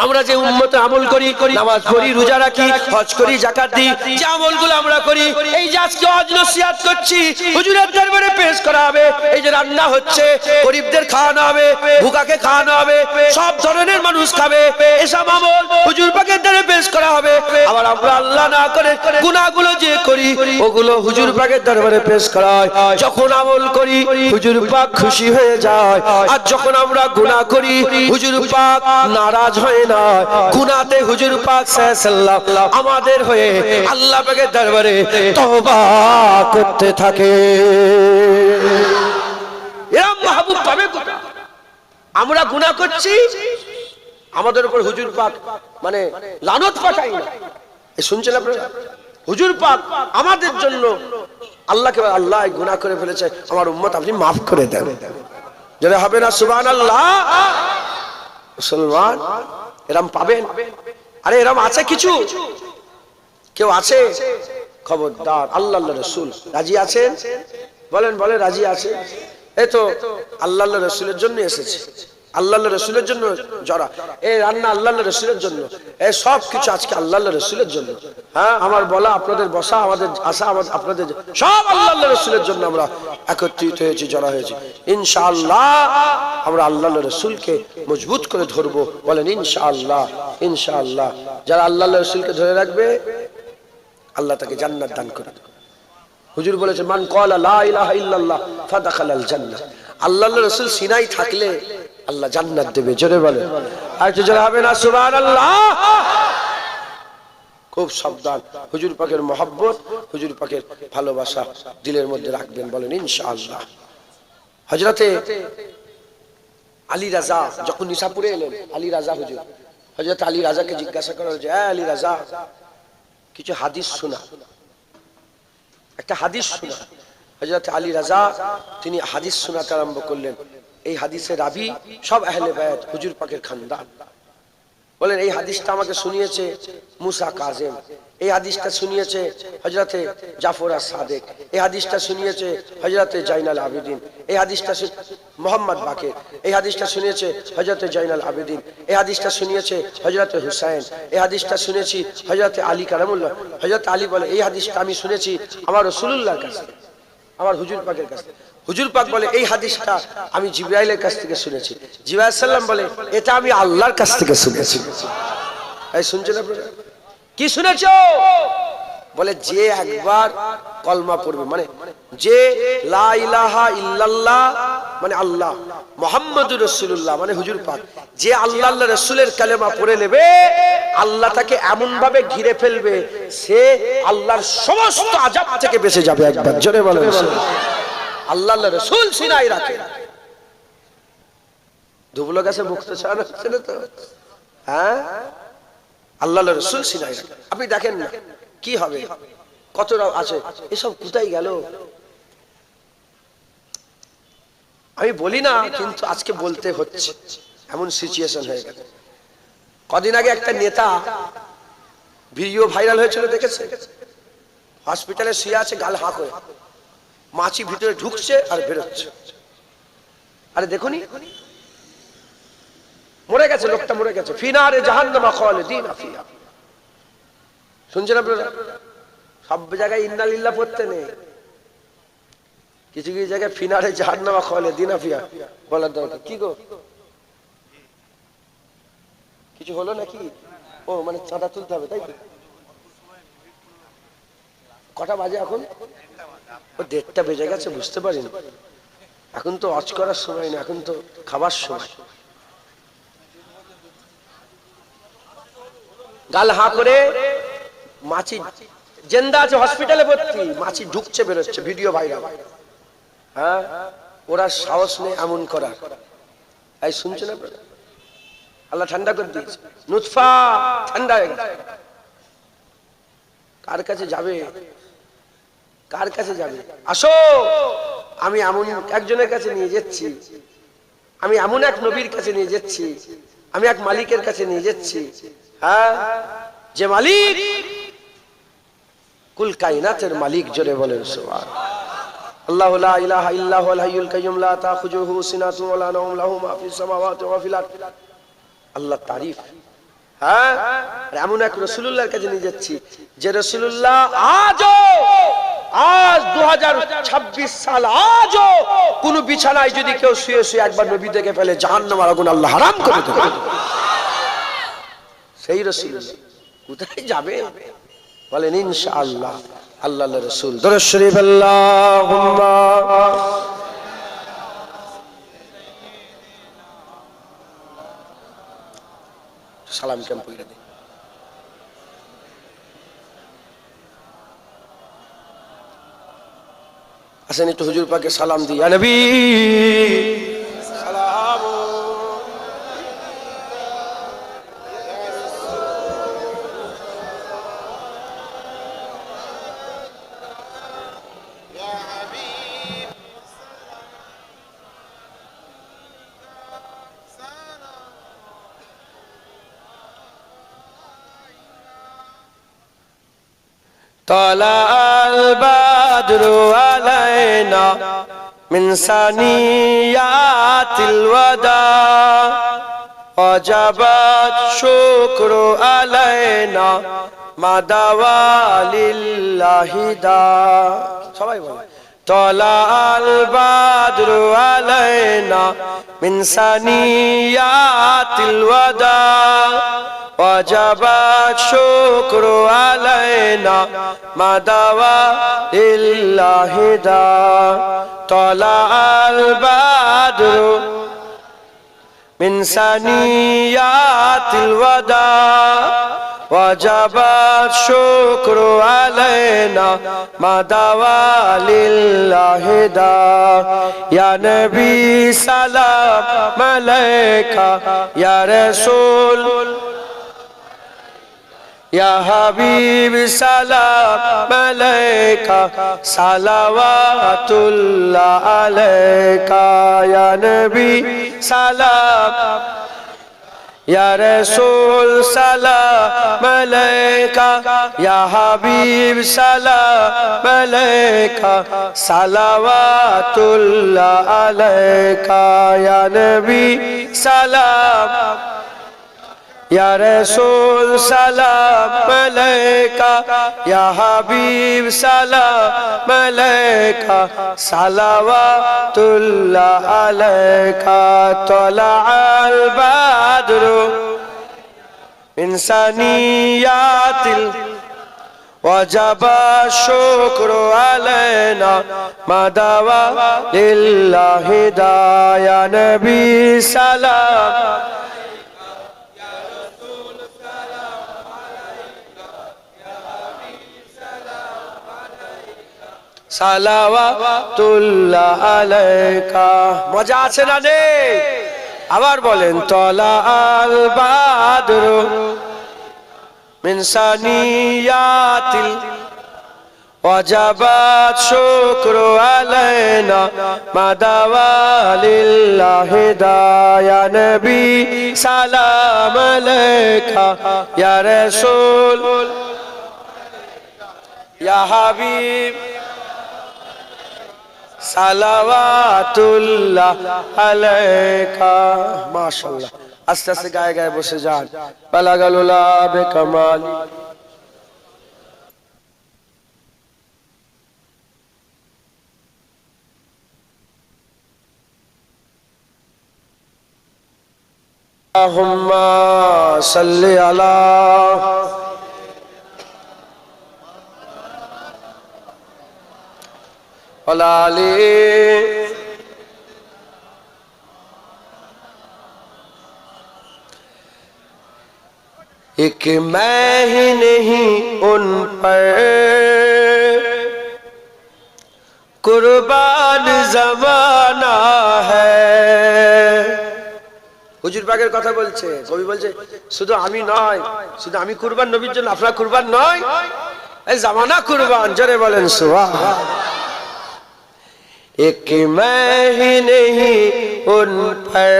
আমরা যে উম্মতের আমল করি, নামাজ পড়ি, রোজা রাখি, হজ করি, যাকাত দিই, যে আমলগুলো আমরা করি, এই যে আজকে হজ নসিহত করছি, হুজুরের দরবারে পেশ করা হবে। এই যে রান্না হচ্ছে, গরিবদের খাওয়ানো হবে, ভুকাকে খাওয়ানো হবে, সব ধরনের মানুষ খাবে, এসব আমল হুজুর পাকের দরবারে পেশ করা হবে। আবার আমরা আল্লাহ না করে গুনাহগুলো যে করি, ওগুলো হুজুর পাকের দরবারে পেশ করা হয়। যখন আমল করি হুজুর পাক খুশি হয়ে যায়, আর যখন আমরা গুনাহ করি হুজুর পাক নারাজ হয় না। গুনাহতে হুজুর পাক সাল্লাল্লাহু আমাদের হয়ে আল্লাহ পাকের দরবারে তওবা করতে থাকে। এরকম মাহবুব পাবে কোথায়? আমরা গুনাহ করছি, আমাদের উপর হুজুর পাক মানে লানত পাঠাই না। এই শুনছেন আপনারা? হুজুর পাক আমাদের জন্য আল্লাহকে, আল্লাহ গুনাহ করে ফেলেছে, আমার উম্মত আপনি মাফ করে দেন। যারা হবে না সুবহানাল্লাহ। মুসলমান এরম পাবেন? আরে এরম আছে কিছু? কেউ আছে? খবরদার। আল্লাহর রাসূল রাজি আছেন? বলেন রাজি আছে? এই তো আল্লাহর রাসূলের জন্য এসেছে, আল্লাহর রাসূলের জন্য জড়া, এই রান্না আল্লাহর রাসূলের জন্য, এই সব কিছু আজকে আল্লাহর রাসূলের জন্য। হ্যাঁ, আমার বলা, আপনাদের বসা, আমাদের আসা, আপনাদের সব আল্লাহর রাসূলের জন্য আমরা একত্রিত হয়েছি, জড়া হয়েছি। ইনশাআল্লাহ আমরা আল্লাহর রাসূলকে মজবুত করে ধরবো। বলেন ইনশাআল্লাহ। ইনশাআল্লাহ যারা আল্লাহর রাসূলকে ধরে রাখবে, আল্লাহ তাকে জান্নাত দান করবে। হুজুর বলেছে, মান ক্বালা লা ইলাহা ইল্লাল্লাহ ফাদাখালাল জান্নাহ। আল্লাহর রাসূল সিনাই থাকলে আল্লাহ জান্নাত দেবে। জোরে বলেন। আর একটু জোরে হবে না সুবহানাল্লাহ? খুব সাবধান, হুজুর পাকের মহব্বত, হুজুর পাকের ভালোবাসা দিলের মধ্যে রাখবেন। বলেন ইনশাআল্লাহ। হযরতে আলী রাজা যখন নিশাপুরে এলেন, আলী রাজা হুজুর, হযরত আলী রাজাকে জিজ্ঞাসা করা হয়েছে, আলী রাজা কিছু হাদিস শোনা, একটা হাদিস শোনা। হযরত আলী রাজা তিনি হাদিস শোনাতে আরম্ভ করলেন। এই হাদিসের রাবি সব আহলে বায়াত, হুজুর পাকের খানদান। বলেন এই হাদিসটা আমাকে শুনিয়েছে মুসা কাযেম, এই হাদিসটা শুনিয়েছে হযরতে জাফর আস-সাদিক, এই হাদিসটা শুনিয়েছে হযরতে জাইনাল আবেদিন, এই হাদিসটা মোহাম্মদ বাকের, এই হাদিসটা শুনিয়েছে হযরতে জাইনাল আবেদিন, এই হাদিসটা শুনিয়েছে হযরতে হুসাইন, এই হাদিসটা শুনেছি হযরতে আলী কারামুল্লাহ। হযরত আলী বলে, এই হাদিসটা আমি শুনেছি আমার রাসূলুল্লাহর কাছে, আমার হুজুর পাকের কাছে। হুজুর পাক বলে, এই হাদিসটা আমি জিবরাইলের কাছ থেকে শুনেছি। জিবরাইল সাল্লাম বলে, এটা আমি আল্লাহর কাছ থেকে শুনেছি। এই শুনছেন আপনারা? কি শুনেছো? বলে, যে একবার কলমা পড়বে, মানে যে লা ইলাহা ইল্লাল্লাহ মানে আল্লাহ, মুহাম্মাদুর রাসূলুল্লাহ মানে হুজুর পাক, যে আল্লাহর রাসূলের কালেমা পড়ে নেবে, আল্লাহ তাকে এমন ভাবে ঘিরে ফেলবে, সে আল্লাহর সমস্ত আযাব থেকে বেঁচে যাবে। একবার জোরে বলেন আল্লাহর রাসূল সিনাই রাখে। ধুবলো গাছে মুক্ত ছাড়া হচ্ছে না তো? হ্যাঁ, আল্লাহর রাসূল সিনাই রাখে। আপনি দেখেন না কি হবে, কতটা আছে, এসব কোথায় গেল? আমি বলি না, কিন্তু আজকে বলতে হচ্ছে, এমন সিচুয়েশন হয়ে গেছে। কদিন আগে একটা নেতা ভিডিও ভাইরাল হয়েছিল, দেখেছে? হসপিটালে শুয়ে আছে, গাল হাঁ করে, মাছি ভিতরে ঢুকছে আর বেরোচ্ছে। আরে দেখুনি, মরে গেছে লোকটা, মরে গেছে। ফিনারে জাহান্নামা খালিদিনা ফিহা। শুনছেন আপনারা? সব জায়গায় ইন্না লিল্লাহ পড়তে নেই, কিছু কিছু জায়গায় ফিনারে জাহান্নামা খালিদিনা ফিহা বলার দরকার। কি গো, কিছু হলো নাকি? ও মানে চাঁদা তুলতে হবে, তাই তো? কটা বাজে এখন? ও 1:30 বেজে গেছে, বুঝতে পারিনি। এখন তো ওয়াজ করার সময় না, এখন তো খাবার সময়। গাল হাঁ করে, মাছি জেন্দা আছে, হসপিটালে ভর্তি, মাছি ঢুকছে বেরোচ্ছে, ভিডিও ভাইরাল। হ্যাঁ, ওরা সাহস নেই এমন করার। এই শুনছেন আপনারা? আল্লাহ ঠান্ডা করে দিয়েছে, নুতফা ঠান্ডা হয়ে গেছে। কার কাছে যাবে? কার কাছে যাবে? আসো, আমি এমন একজনের কাছে নিয়ে যাচ্ছি, আমি এমন এক নবীর কাছে নিয়ে যাচ্ছি, আমি এক মালিকের কাছে নিয়ে যাচ্ছি। হ্যাঁ, যে মালিক কুল কায়নাতের মালিক, জোরে বলেন সুবহানাল্লাহ। আল্লাহু লা ইলাহা ইল্লা হুয়াল হাইয়ুল কাইয়্যুম লা তাখুযুহু সিনাতুন ওয়া লা নাওম লাহু মা ফিস সামাওয়াতি ওয়া ফিল আরদ। আল্লাহ তারিফ। হ্যাঁ, এমন এক রাসূলুল্লাহর কাছে নিয়ে যাচ্ছি, যে রাসূলুল্লাহ আজ 2026 সাল, আজও কোন বিছানায় যদি কেউ শুয়ে শুয়ে একবার নবী দেখে ফেলে, জাহান্নামের আগুন আল্লাহ হারাম করে দেবে। সেই রাসূলুল্লাহ কোথায় যাবে? বলেন ইনশাআল্লাহ। আল্লাহর রাসূল, দরুদ শরীফ, আল্লাহুম্মা সালাম কেমন পড়ে দে। আসেন একটু হুজুর পাকে সালাম দিই। ইয়া নবী সালাম। طلع البدر علينا من ثنيات الوداع وجب الشكر علينا ما دعا لله داع. সবাই বলে طلع البدر علينا من ثنيات الوداع وجب الشكر علينا ما دعا لله داع. طلع البدر من ثنيات الوداع وجب الشكر علينا ما دعا لله داع. يا نبي سلام عليك يا رسول يا حبيب سلام عليك صلوات الله عليك. يا نبي سلام يا رسول سلام عليك يا حبيب سلام عليك صلوات الله عليك. يا نبي سلام يا رسول سلام عليك يا حبيب سلام عليك صلوات الله عليك. طلع البدر من ثنيات وجب الشكر علينا ما دعا لله داع. يا نبي سلام সালাওয়াতুল্লাহ আলাইকা. মজা আছে না রে? আবার বলেন তলা আল বাদর মিন সানিয়াতিল ওয়াজাবাত শুকরু আলাইনা মা দাওয়া লিল্লাহি দা. ইয়া নবী সালাম আলাইকা ইয়া রাসূল या हबीब সালাওয়াতুল্লাহ আলাইকা। মাশাআল্লাহ। আস্তে আস্তে গায়ে গায়ে বসে যান। বালাগালুলা বেকামাল। আল্লাহুম্মা সাল্লি আলা ওয়ালালি। एक मैं ही नहीं उन पर कुर्बान जमाना है। হুজুর পাকের কথা বলছে, কবি বলছে শুধু আমি নয়, শুধু আমি কুরবান নবীর জন্য, আপনারা কুরবান নয়, এই জামানা কুরবান। জোরে বলেন সুবহান। एक मैं ही नहीं उन पर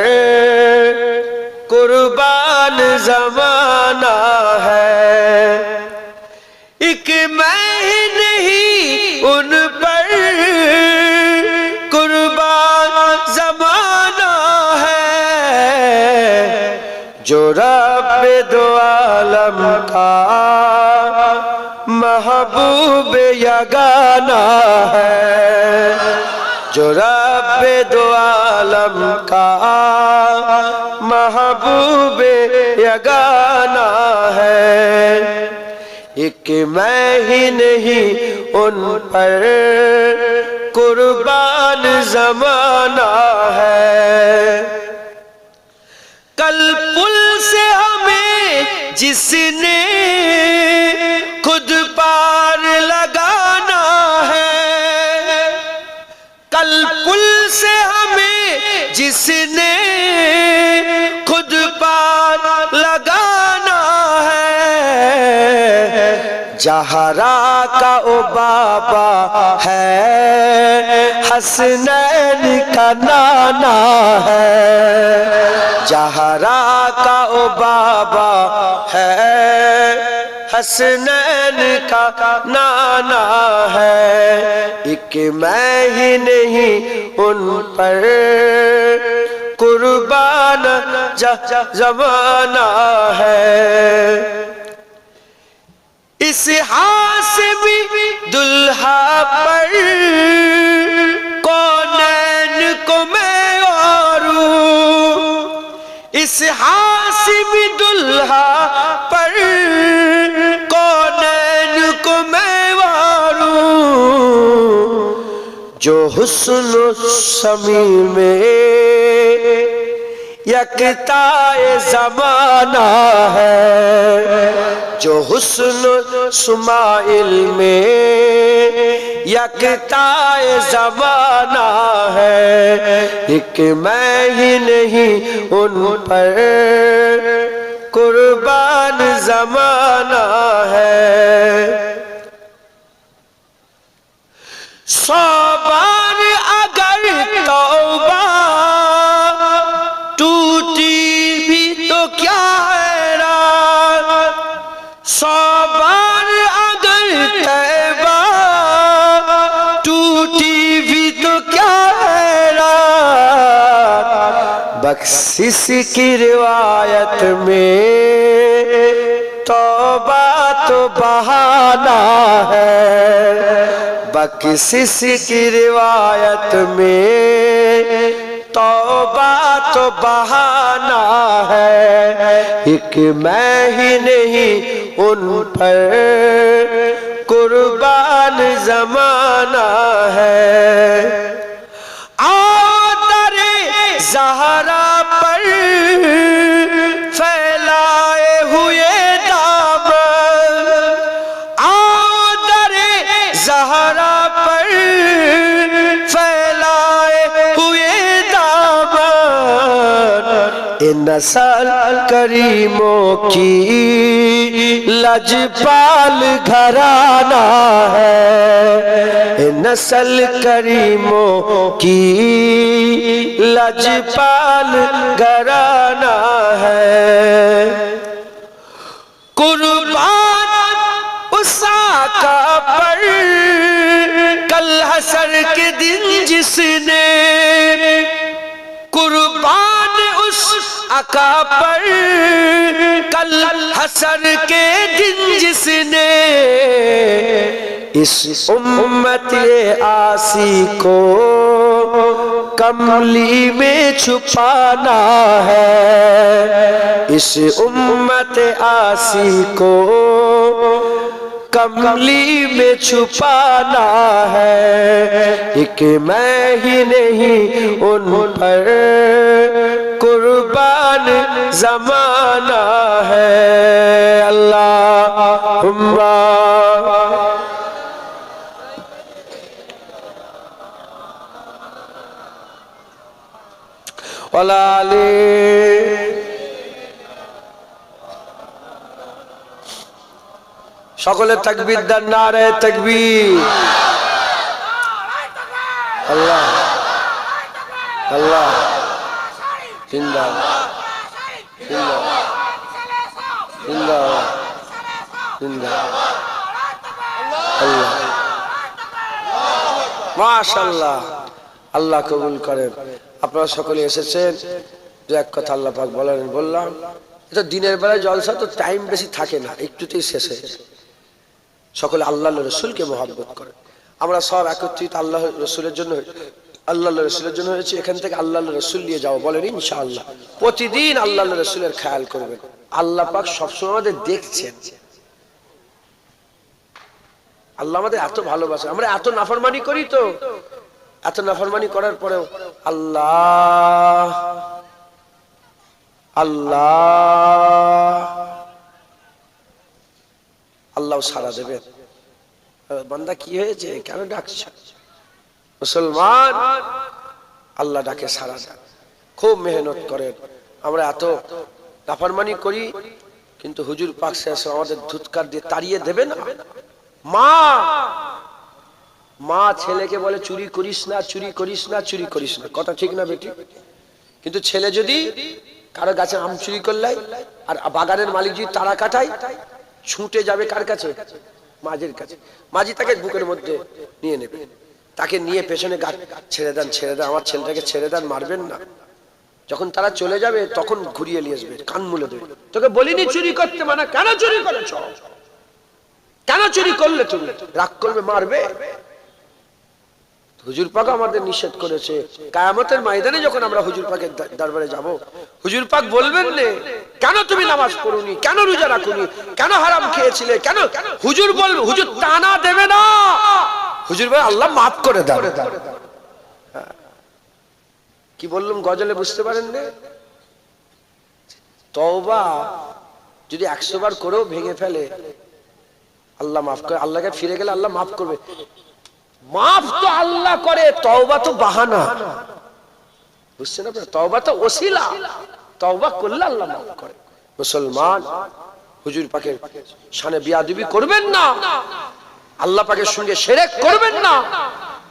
कुर्बान जमाना है। एक मैं ही नहीं उन पर कुर्बान जमाना है। जो रब दो आलम का महबूब यगाना है। जो रब दो आलम का महबूब यगाना है। एक मैं ही नहीं उन पर कुर्बान जमाना है। कल पुल से हमें जिसने खुद पार लगाना है। कल पुल से हमें जिसने खुद पार लगाना है। जहरा का ओ बाबा है, हसनैन का नाना है। जहरा का ओ बाबा है, हसनैन का नाना है। एक मैं ही नहीं उन पर कुर्बान जमाना है। इस हासिबी दुल्हा पर कौनैन को मैं औरूं। इस हासिबी दुल्हा पर कौनैन को मैं वारूं। जो हुस्न समी में यकताए ज़माना है। जो हुस्न सुमाइल में यकताए ज़माना है। एक मैं ही नहीं उन पर कुर्बान ज़माना है। 100 बार अगर तौबा टूटी भी तो क्या हैरान। 100 बार अगर तौबा टूटी भी तो क्या हैरान। बख्शिश की रिवायत में तौबा तो बहाना है। बख्शिश की रिवायत में तौबा तो बहाना है। एक मैं ही नहीं उन पर कुर्बान जमाना है। आदरे ज़हरा पर फैलाए हुए दामन। आदरे ज़हरा पर फैलाए हुए दामन। इन नस्ल करीमों की लजपाल घराना है। इन नस्ल करीमों की लजपाल घराना है। कुर्बान उस आका पर के दिन जिसने कुर्बान उस आका पर, कल हसर के दिन जिसने इस उम्मत आसी को कमली में छुपाना है, इस उम्मत आसी को कमली में छुपाना है। एक मैं ही नहीं उन पर कुर्बान ज़माना है। अल्लाहुम्मा वलाले সকলে তাকবীর দেন, নারে তাকবীর। আল্লাহ আল্লাহ জিন্দাবাদ জিন্দাবাদ জিন্দাবাদ জিন্দাবাদ। আল্লাহ মাশাআল্লাহ, আল্লাহ কবুল করেন। আপনারা সকলে এসেছেন, দু এক কথা আল্লাহ পাক বললাম। এটা দিনের বেলায় জলসা তো টাইম বেশি থাকে না, একটুতেই শেষ হয়ে যায়। সকলে আল্লাহ রসুলকে মহব্বত করে। আমরা সব একত্রিত আল্লাহ রসুলের জন্য, আল্লাহ রসুলের জন্য হয়েছে। এখান থেকে আল্লাহ রসুল নিয়ে যাও, বলেন ইনশাআল্লাহ। প্রতিদিন আল্লাহ রসুলের খেয়াল করবেন। আল্লাহ পাক সবসময় আমাদের দেখছেন। আল্লাহ আমাদের এত ভালোবাসে, আমরা এত নাফরমানি করি, তো এত নাফরমানি করার পরেও আল্লাহ আল্লাহ আল্লাহ সাড়া দেবেন। বান্দা কি হয়েছে, কেন ডাকছে? মুসলমান আল্লাহ ডাকে সাড়া দেন, খুব মেহনত করেন। আমরা এত নাফরমানি করি, কিন্তু হুজুর পাক শেষে আমাদের ধুৎকার দিয়ে তাড়িয়ে দেবে না। মা ছেলেকে বলে চুরি করিস না, চুরি করিস না, চুরি করিস না, কথা ঠিক না বেটি? কিন্তু ছেলে যদি কারো গাছে আম চুরি করলে আর বাগানের মালিক যদি তারা কাটায়, ছুটে যাবে কার কাছে? মাঝির কাছে। মাঝি তাকে বুকের মধ্যে নিয়ে নেবে, তাকে নিয়ে পেছনে ছেড়ে দেন, ছেড়ে দেন, আমার ছেলেটাকে ছেড়ে দেন, মারবেন না। যখন তারা চলে যাবে তখন ঘুরিয়ে নিয়ে আসবে, কান মুলে দেবে। তোকে বলিনি চুরি করতে, মানে কেন চুরি করেছ, কেন চুরি করলে? তুমি রাগ করবে, মারবে। হুজুর পাক আমাদের নিষেধ করেছে। কিয়ামতের ময়দানে যখন আমরা হুজুর পাকের দরবারে যাব, হুজুর পাক বলবেন না কেন তুমি নামাজ পড়োনি, কেন রোজা রাখোনি, কেন হারাম খেয়েছিলে, কেন? হুজুর বলবে, হুজুর টানা দেবে না, হুজুর বলে আল্লাহ মাফ করে দাও। কি বললাম গজলে, বুঝতে পারেন না? তওবা যদি 100 বার করেও ভেঙে ফেলে, আল্লাহ মাফ করে। আল্লাহকে ফিরে গেলে আল্লাহ মাফ করবে। মাফ তো আল্লাহ করে, তওবা তো বাহানা, বুঝছেন আপনারা? তওবা তো ওসিলা, তওবা করলে আল্লাহ মাফ করে। মুসলমান হুজুর পাকের শানে বিয়াদবি করবেন না, আল্লাহ পাকের সঙ্গে শিরক করবেন না,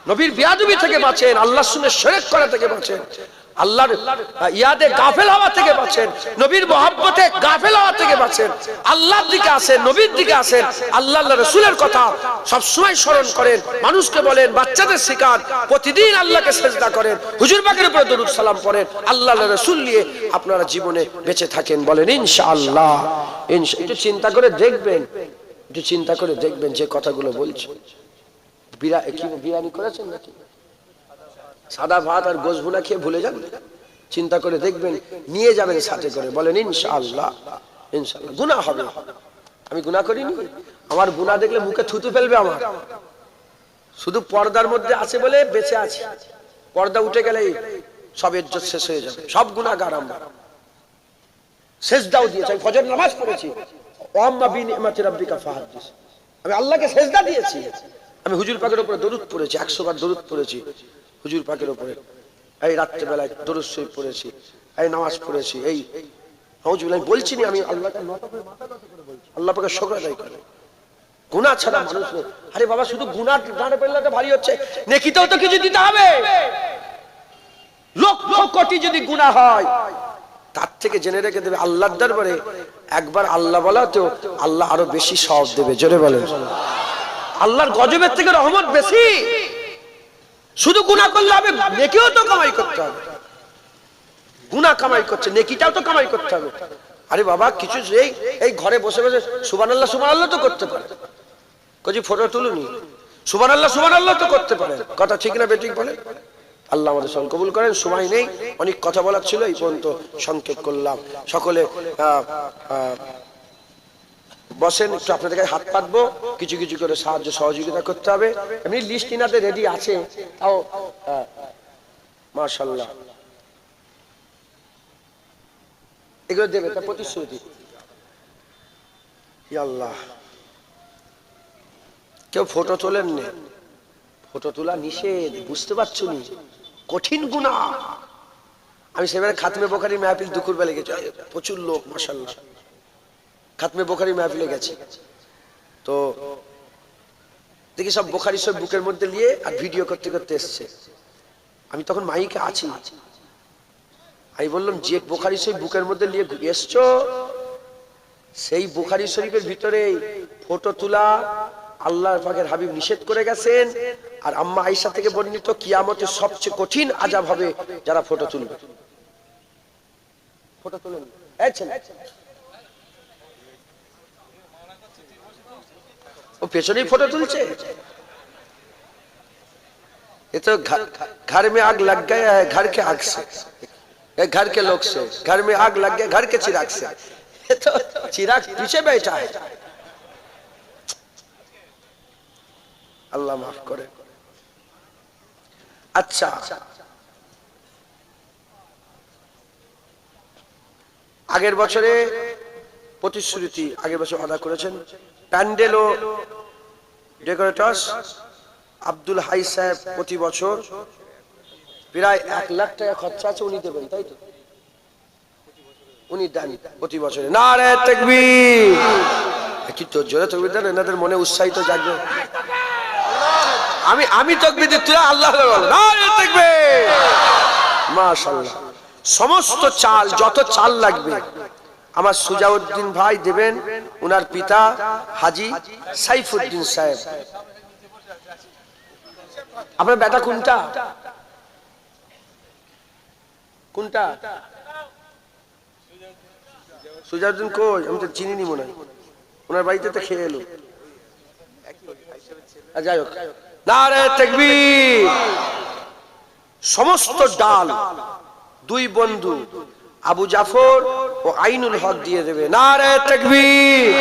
নবীর বিয়াদবি থেকে বাঁচেন, আল্লাহর সঙ্গে শিরক করা থেকে বাঁচেন, আল্লাহর ইয়াদে গাফেল হওয়া থেকে বাঁচেন, নবীর মহব্বতে গাফেল হওয়া থেকে বাঁচেন। আল্লাহর দিকে আসেন, নবীর দিকে আসেন, আল্লাহ রাসূলের কথা সবসময় স্মরণ করেন, মানুষকে বলেন, বাচ্চাদের শেখান, প্রতিদিন আল্লাহকে সিজদা করেন, হুজুর পাকের উপরে দরুদ সালাম পড়েন, আল্লাহ রাসূল নিয়ে আপনারা জীবনে বেঁচে থাকেন, বলেন ইনশাআল্লাহ। একটু চিন্তা করে দেখবেন, একটু চিন্তা করে দেখবেন যে কথাগুলো বলছি। বিরিয়ানি করেছেন নাকি? সাদা ভাত আর গোশ ভুনা খেয়ে ভুলে যান, চিন্তা করে দেখবেন, নিয়ে যাবেন সাথে করে, বলেন ইনশাআল্লাহ। ইনশাআল্লাহ গুনাহ হবে, আমি গুনাহ করিনি, আমার গুনাহ দেখলে মুখে থুতু ফেলবে আমার। শুধু পর্দার মধ্যে আছে বলে বেঁচে আছি, পর্দা উঠে গেলেই সব ইজ্জত শেষ হয়ে যাবে, সব গুনাহগার আমরা। সেজদাও দিয়েছি, আমি ফজর নামাজ পড়েছি, ওয়াম্মা বিনিমাতি রাব্বিকা ফাহাদ্দিস, আমি আল্লাহকে সেজদা দিয়েছি, আমি হুজুর পাকের উপরে দরুদ পড়েছি, 100 বার দরুদ পড়েছি হুজুর পাকের উপরে, এই রাত্রে বেলায় দরুদ শরীফ পড়েছি, এই নামাজ পড়েছি, এই নাউজুবিল্লাহ বলছি না, আমি আল্লাহকে আল্লাহ পাকে শুকর আদায় করি। গুনাহ ছাড়া মানুষ নেই। আরে বাবা, শুধু গুনাহ ডানে পেলে ভারী হচ্ছে, নেকিতেও তো কিছু দিতে হবে। লক্ষ কোটি যদি গুনাহ হয়, তার থেকে জেনে রেখে দেবে আল্লাহর দরবারে একবার আল্লাহ বলা, তো আল্লাহ আরো বেশি সওয়াব দেবে। জোরে বলেন, আল্লাহর গজবের থেকে রহমত বেশি। শুধু গুনাহ করলে হবে, নেকিও তো কামাই করতে হবে। গুনাহ কামাই করছে, নেকিটাও তো কামাই করতে হবে। আরে বাবা কিছু এই ঘরে বসে বসে সুবহানাল্লাহ সুবহানাল্লাহ তো করতে পারে, কজি ফটো তুলুনি, সুবহানাল্লাহ সুবহানাল্লাহ তো করতে পারে। কথা ঠিক না বেঠিক বলে? আল্লাহ আমাদের সকল কবুল করেন। সময় নেই, অনেক কথা বলার ছিল, এই পর্যন্ত সংক্ষেপ করলাম। সকলে বসেন, একটু আপনাদের কাছে হাত পাতবো, কিছু কিছু করে সাহায্য সহযোগিতা করতে হবে। এমনি লিস্ট ইনাতে রেডি আছে, তাও মাশাআল্লাহ এগুলো দেবে, তা প্রতিশ্রুতি। আল্লাহ, কেউ ফটো তোলেন না, ফটো তোলা নিষেধ, বুঝতে পারছো নি? কঠিন গুনাহ। আমি সেবারে খাতমে বোখারি মাহফিল দুপুর বেলা গেছি, প্রচুর লোক মাশাআল্লাহ, খাতমে বোখারি মাহফিলে গেছি, তো দেখি সব বোখারি সব বুকের মধ্যে নিয়ে আর ভিডিও করতে করতে এসছে। আমি তখন মাইকে আছি, আমি বললাম যে বুখারী শরীফ বুকের মধ্যে নিয়ে এসছো, সেই বুখারী শরীফের ভিতরে ফটো তোলা আল্লাহর পাকের হাবিব নিষেধ করে গেছেন। আর আম্মা আয়েশা থেকে বর্ণিত কিয়ামতে সবচেয়ে কঠিন আযাব হবে যারা ফটো তুলবে। ফটো তুলেন, এই ছেলে ও পেছনেই ফটো তুলছে। ये तो घर में आग लग गया है, घर के आग से, घर के लोग से, घर में आग लग गया घर के चिराग से। ये तो चिराग पीछे बैठा है। अल्लाह माफ करे। अच्छा, আগের বছরে প্রতিশ্রুতি আগের বছর আদা করেছেন। প্যান্ডেল ও ডেকোরেটরস আব্দুল হাই সাহেব প্রতি বছর প্রায় 1 লাখ টাকা খরচা আছে, উনি দেবেন, তাই তো? উনি দেন প্রতি বছরে। নারে তাকবীর, কি তো জোরে তাকবীর দেন, এনাদের মনে উৎসাহিত জাগবে। আমি তাকবীর দিতে, আল্লাহ বল, নারে তাকবীর, মাশাআল্লাহ। সমস্ত চাল, যত চাল লাগবে আমার সুজাউদ্দিন ভাই দেবেন, উনার পিতা হাজী সাইফুদ্দিন সাহেব। আপনার বেটা কোনটা কোনটা? সুজাউদ্দিন কই? আমি তো চিনি নি, মনে হয় ওনার বাড়িতে তো খেয়ে এলো। যাই হোক, নারে তাকবীর। সমস্ত ডাল দুই বন্ধু আবু জাফর ও আইনুল হক দিয়ে দেবে। নারে তাকবীর।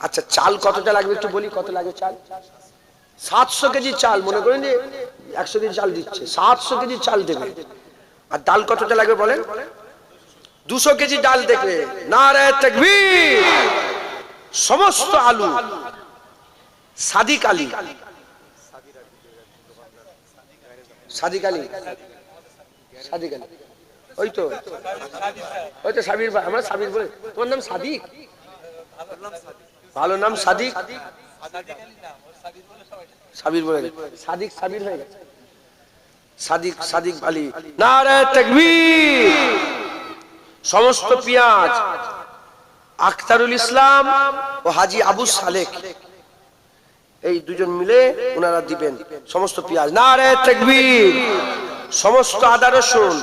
আচ্ছা, চাল কতটা লাগবে একটু বলি, কত লাগে চাল? 700 কেজি চাল, মনে করেন যে 100 কেজি চাল দিচ্ছে, 700 কেজি চাল দেবে। আর ডাল কতটা লাগবে বলেন? 200 কেজি ডাল দেবে। নারে তাকবীর। সমস্ত আলু সাদিক আলী, সাদিক আলী, সাদিক আলী, ওই তো সাবির ভাই, আমরা সাবির বলে। তোমার নাম সাদিক? ভালো নাম সাদিক, সাবির বলে, সাদিক সাবির হয়ে গেছে, সাদিক সাদিক আলী। নারে তাকবীর। সমস্ত পেঁয়াজ আখতারুল ইসলাম ও হাজী আবু সালেক, এই দুজন মিলে ওনারা দিবেন সমস্ত পেঁয়াজ। নারে তাকবীর। সমস্ত আদা রসুন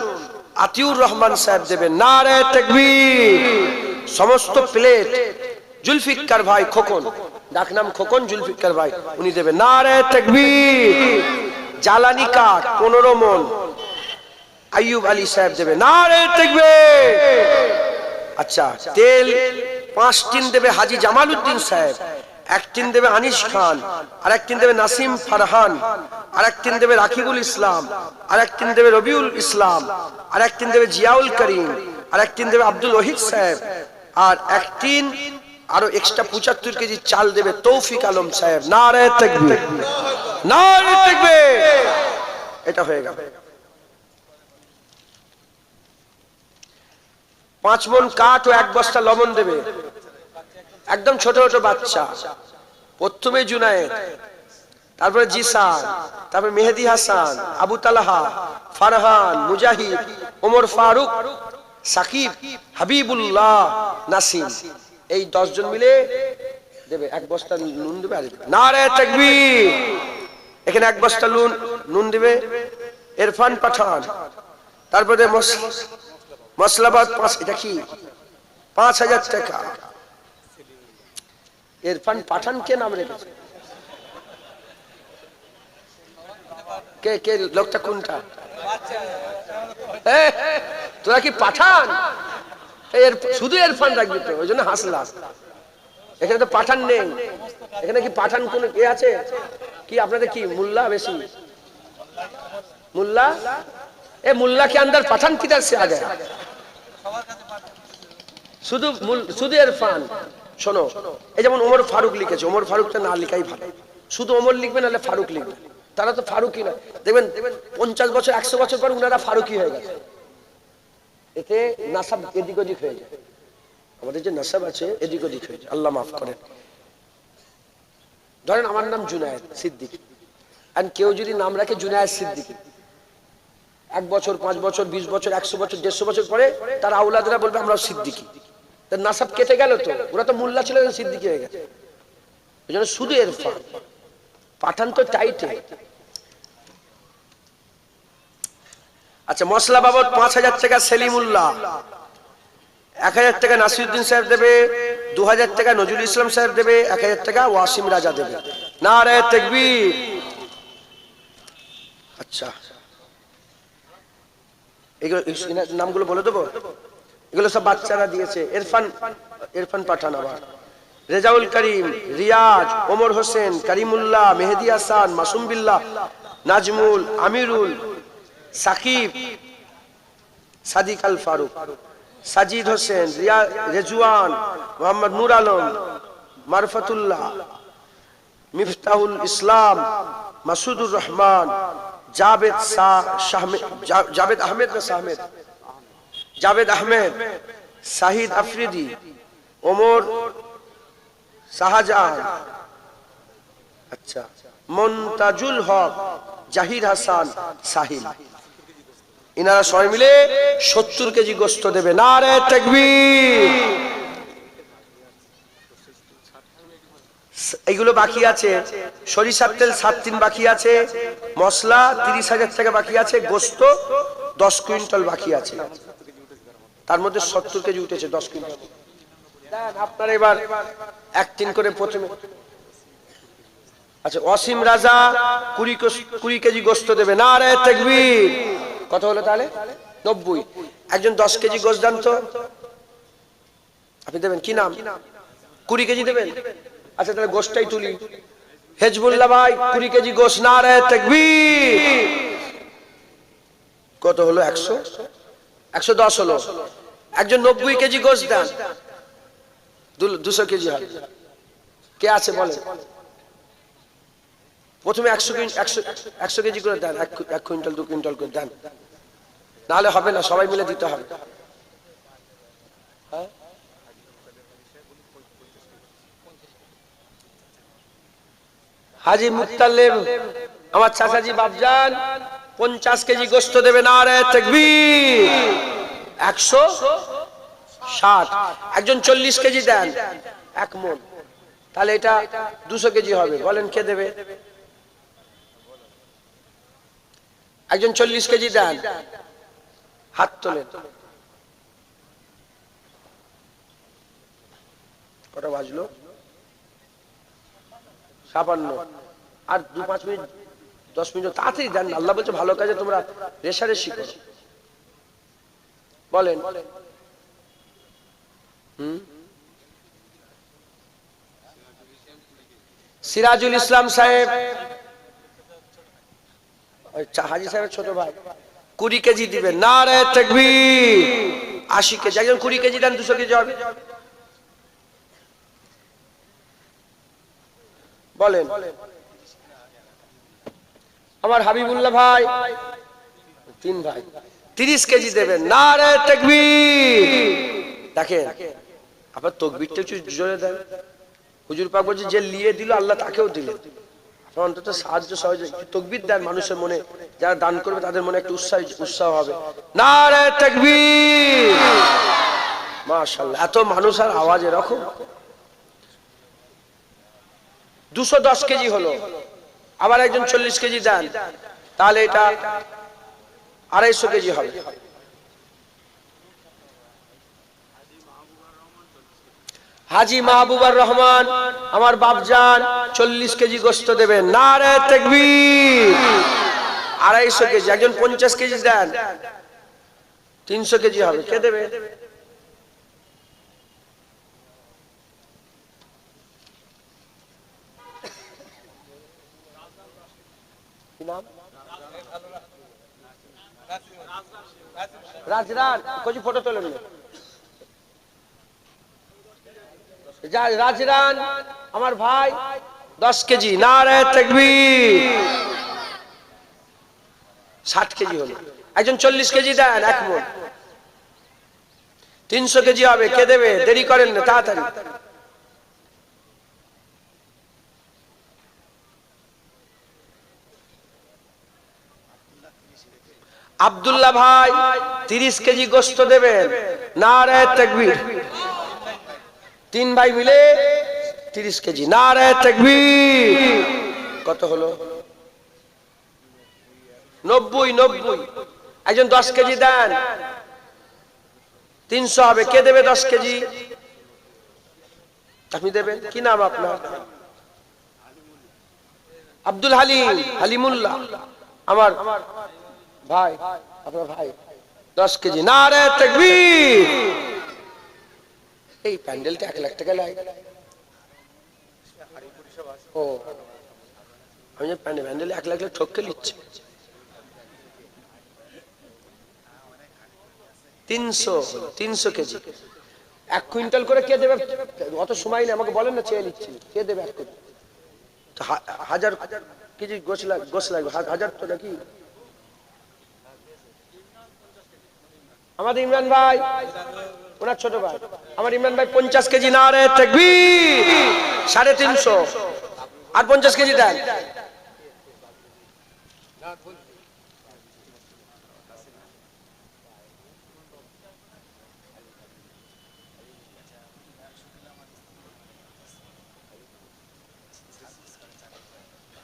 আতিউর রহমান সাহেব দেবেন। নারে তাকবীর। সমস্ত প্লেট জুলফিকার ভাই খোকন, ডাক নাম খোকন, জুলফিকার ভাই, উনি দেবেন। নারে তাকবীর। জ্বালানি কাঠ 15 মণ আইয়ুব আলী সাহেব দেবে। নারে তাকবীর। আচ্ছা, তেল 5 টিন দেবে হাজী জামালউদ্দিন সাহেব, 1 টিন দেবে আনিস খান, আর 1 টিন দেবে নাসিম ফারহান, আর 1 টিন দেবে রাকিবুল ইসলাম, আর 1 টিন দেবে রবিউল ইসলাম, আর 1 টিন দেবে জিয়াউল করিম, আর 1 টিন দেবে আব্দুল ওহিদ সাহেব, আর 1 টিন আরো এক্সট্রা 75 কেজি চাল দেবে তৌফিক আলম সাহেব। নারে তাকবীর, নারে তাকবীর। এটা হয়ে গেল। 5 মণ কাঠ ও 1 বস্তা লবণ দেবে, একদম ছোট ছোট বাচ্চা। প্রথমে জুনায়েদ, তারপরে জিসান, তারপরে মেহেদি হাসান, আবু তালহা, ফারহান, মুজাহিদ, ওমর ফারুক, সাকিব, হাবিবুল্লাহ, নাসিম, এই 10 জন মিলে দেবে 1 বস্তা নুন দেবে। নারে তাকবীর। এখানে 1 বস্তা নুন দিবে ইরফান পাঠান, তারপরে মশলাবাদ 5, এটা কি 5000 টাকা। ইরফান পাঠান কে নাম রেখেছে? কে কে লোকটা কোনটা? তোরা কি পাঠান? শুধু ইরফান রাখবি তো, ওই জন্য হাসলাম। এখানে তো পাঠান নেই, এখানে কি পাঠান কোন কে আছে কি? আপনাদের কি মুল্লা বেশি? मुल्ला ए मुल्ला के अंदर पठान किधर से आ गया? শুধু ইরফান। শোনো, এই যেমন ওমর ফারুক লিখেছে, ওমর ফারুকটা না লিখাই ভালো, শুধু ওমর লিখবে নাহলে ফারুক লিখবে। তারা তো ফারুকই না, দেখবেন 50 বছর 100 বছর পর উনারা ফারুকই হয়ে গেছে। এতে নাসাব এদিক ওদিক হয়ে যায়, আমাদের যে নাসাব আছে এদিক ওদিক হয়ে যায়, আল্লাহ মাফ করেন। ধরেন আমার নাম জুনায়েদ সিদ্দিকী, আর কেউ যদি নাম রাখে জুনায়েদ সিদ্দিকী, 1 বছর 5 বছর 20 বছর 100 বছর 150 বছর পরে তার আওলাদরা বলবে আমরা সিদ্দিকী, তার নাসাব কেটে গেল তো, ওরা তো মোল্লা ছিল সিদ্দিকী হয়ে গেছে। এই জন্য শুধু ইরফান, পাঠান তো টাইটে। আচ্ছা, মশলা বাবদ 5000 টাকা সেলিমুল্লাহ, 1000 টাকা নাসিরউদ্দিন সাহেব দেবে, 2000 টাকা নজরুল ইসলাম সাহেব দেবে, 1000 টাকা ওয়াসিম রাজা দেবে। নারে তাকবীর। আচ্ছা, এগুলো নামগুলো বলে দেবো, এগুলো সব বাচ্চারা দিয়েছে। ইরফান পাঠান, আবার রেজাউল করিম, রিয়াজ, ওমর হোসেন, করিমুল্লাহ, মেহেদি হাসান, মাসুম বিল্লাহ, নাজমুল, আমিরুল, সাকিব, সাদিক আল ফারুক, সাজিদ হোসেন, রেজওয়ান, মোহাম্মদ নূর আলম, মারফতুল্লাহ, মিফতাহুল ইসলাম, মাসুদুর রহমান, জাভেদ আহমেদ, শাহিদ আফ্রিদি, ওমর শাহজাহান, আচ্ছা, মন্তাজুল হক, জাহির হাসান, সাহিল। ইনারা সবাই মিলে 70 কেজি গোশত দেবে। নারে তাকবীর। এইগুলো বাকি আছে, সরিষার তেল 7 দিন বাকি আছে, মশলা 30,000 টাকা বাকি আছে, গোশত 10 কুইন্টাল বাকি আছে, তার মধ্যে 70 কেজি উঠেছে 10 কুইন্টাল। আপনারা এবার 1-3 করে প্রথমে। আচ্ছা, ওয়াসিম রাজা 20 কেজি গোশত দেবে। নারে তাকবীর। কত হলো তাহলে? 90। একজন 10 কেজি গোশত দেন তো, আপনি দেবেন কি নাম? 20 কেজি দেবেন। আচ্ছা, তাহলে গোশতটাই তুলি। হেজবুল্লাহ ভাই 20 কেজি গোশত। নারে তাকবীর। কত হলো? 110 হলো। একজন 90 কেজি গোশত দেন, 200 কেজি হবে। কে আছে বলেন? প্রথমে 100 কেজি করে দেন, 1 কুইন্টাল 2 কুইন্টাল করে দেন, নাহলে হবে না, সবাই মিলে দিতে হবে। হাজি মুত্তালেব, আমার চাচাজি বাপজান 50 কেজি গোশত দেবে। নারে তাকবীর। 160। একজন 40 কেজি দেন, 1 মণ, তাহলে এটা 200 কেজি হবে। বলেন কে দেবে? একজন 40 কেজি দেন, হাত তোলেন। কটা বাজলো? 56। আর 2-5 মিনিট 10 মিনিট তাড়াতাড়ি দেন। আল্লাহ বলছে ভালো কাজে তোমরা রেশারেশি করো। বলেন। সিরাজুল ইসলাম সাহেব, হাজি সাহেবের ছোট ভাই, 20 কেজি দিবেন। নারে তাকবীর। 80 কেজি। একজন 20 কেজি দেন, 200 কেজি হবে। বলেন। আমার হাবিবুল্লাহ ভাই 3 ভাই 30 কেজি দেবেন। নারে তাকবীর। দেখেন, আপনার তাকবীরটা একটু জোরে দেন। হুজুর পাক বলছে যে লিয়ে দিল আল্লাহ তাকেও দিলেন। অন্তত সাহায্য সহজে তাকবীর দেন, মানুষের মনে যারা দান করবে তাদের মনে একটু উৎসাহ হবে। নারে তাকবীর। মাশাআল্লাহ, এত মানুষ আর আওয়াজ এরকম। 210 কেজি হলো। আবার একজন 40 কেজি দেন, তাহলে এটা 250 কেজি হবে। হাজী মাহবুবুর রহমান আমার বাপজান 40 কেজি গোশত দেবেন। নারে তাকবীর। 250 কেজি, একজন 50 কেজি দেন, 300 কেজি হবে। কে দেবে? কি নাম? রাজরান কোজি ফটো তোলেন। রাজরান আমার ভাই 10 কেজি। নারে তাকবীর। 60 কেজি হলো। একজন 40 কেজি দেন, এক মণ। 300 কেজি হবে। কে দেবে? দেরি করেন না, তাড়াতাড়ি। আব্দুল্লাহ ভাই 30 কেজি গোশত দেবেন। নারে তাকবীর। 3 ভাই মিলে 30 কেজি। নারে তাকবীর। কত হলো? 90। একজন 10 কেজি দেন, 300 হবে। কে দেবে 10 কেজি? আপনি দেবেন। কি নাম আপনার? আব্দুল হালিম, হালিমুল্লাহ আমার ভাই, আপনার ভাই 10 কেজি। নারে তাকবীর। এই প্যান্ডেলটা 1 লাখ টাকা লাগে। ও, আমি যে প্যান্ডেল 1 লাখ ঠককে নিচ্ছি। 300 কেজি, 1 কুইন্টাল করে। কে দেবে? অত সময় নেই, আমাকে বলেন না, চেয়ে নিচ্ছি। কে দেবে 1 কুইন্টাল? 1000 কেজি গোশ লাগবে। 1000 তো নাকি? আমাদের ইমরান ভাই, ওনার ছোট ভাই, আমার ইমরান ভাই 50 কেজি। নারে তাকবীর। 350। আর 50 কেজি দেন।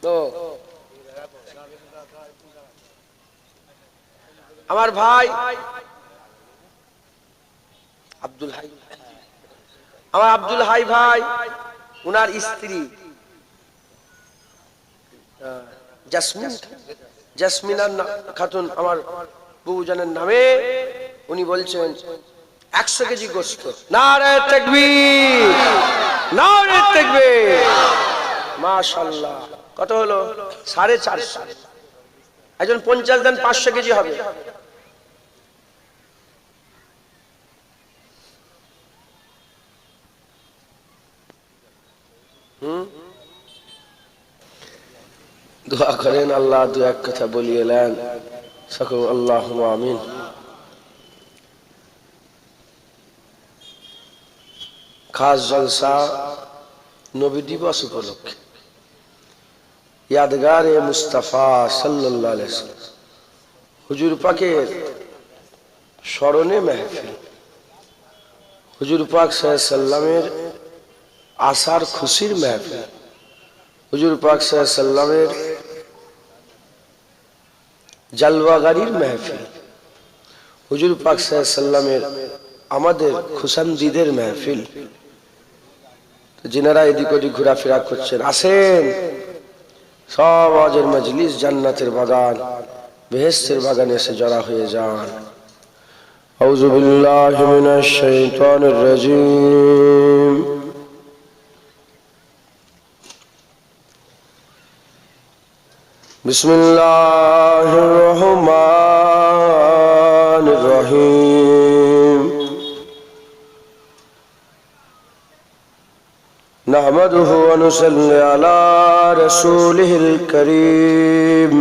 তো আমার ভাই আব্দুল হাই, আমার আব্দুল হাই ভাই, উনার স্ত্রী জাসমিনা খাতুন আমার বউজানের নামে, উনি বলছেন 100 কেজি গোশত। নারে তাকবীর। নারে তাকবীর। মাশাআল্লাহ। কত হলো? 450। একজন 50 দেন, 500 কেজি হবে। দোয়া করেন, আল্লাহ দু এক কথা বলিয়ে এলেন সকল। আল্লাহুম্মা আমিন। খাস জলসা নবী দিবস উপলক্ষে ইয়াদগারে মুস্তাফা সাল্লাল্লাহু আলাইহি ওয়াসাল্লাম হুজুর পাকের স্মরণে মাহফিল। হুজুর পাক সাল্লাল্লাহু আলাইহি ওয়াসাল্লামের আসার খুশির মাহফিল। হুজুর পাক সাল্লাল্লাহু আলাইহি ওয়াসাল্লামের জালওয়াগারির মাহফিল। হুজুর পাক সাল্লাল্লাহু আলাইহি ওয়াসাল্লামের আমাদের খুশামদিদের মাহফিল। যিনারা এদিক ওদিক ঘোরাফেরা করছেন, আসেন। সব আজের মজলিস জান্নাতের বাগান, বেহেশতের বাগানে এসে জড়া হয়ে যান। আউযু বিল্লাহি মিনাশ শাইতানির রাজীম। বিসমিল্লাহির রহমানির রহিম। নাহমাদুহু ওয়া নুসাল্লি আলা রাসূলিহিল কারীম।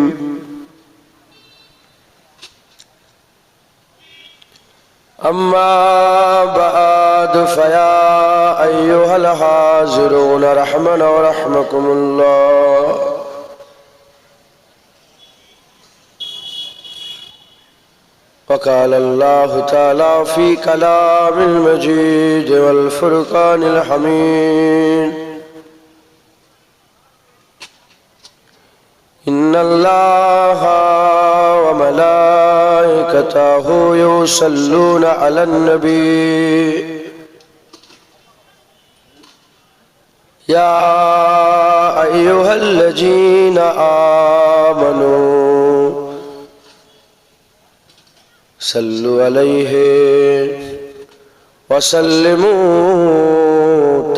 أما بعد فيا أيها الحاضرون رحمنا ورحمكم الله. وقال الله تعالى في كلام المجيد والفرقان الحميد: إن इन्नल्लाहा व मलाइकतहु युसल्लूना अलन नबी या अय्युहल्लज़ीना आमनू सल्लु अलैहि वसल्लिमू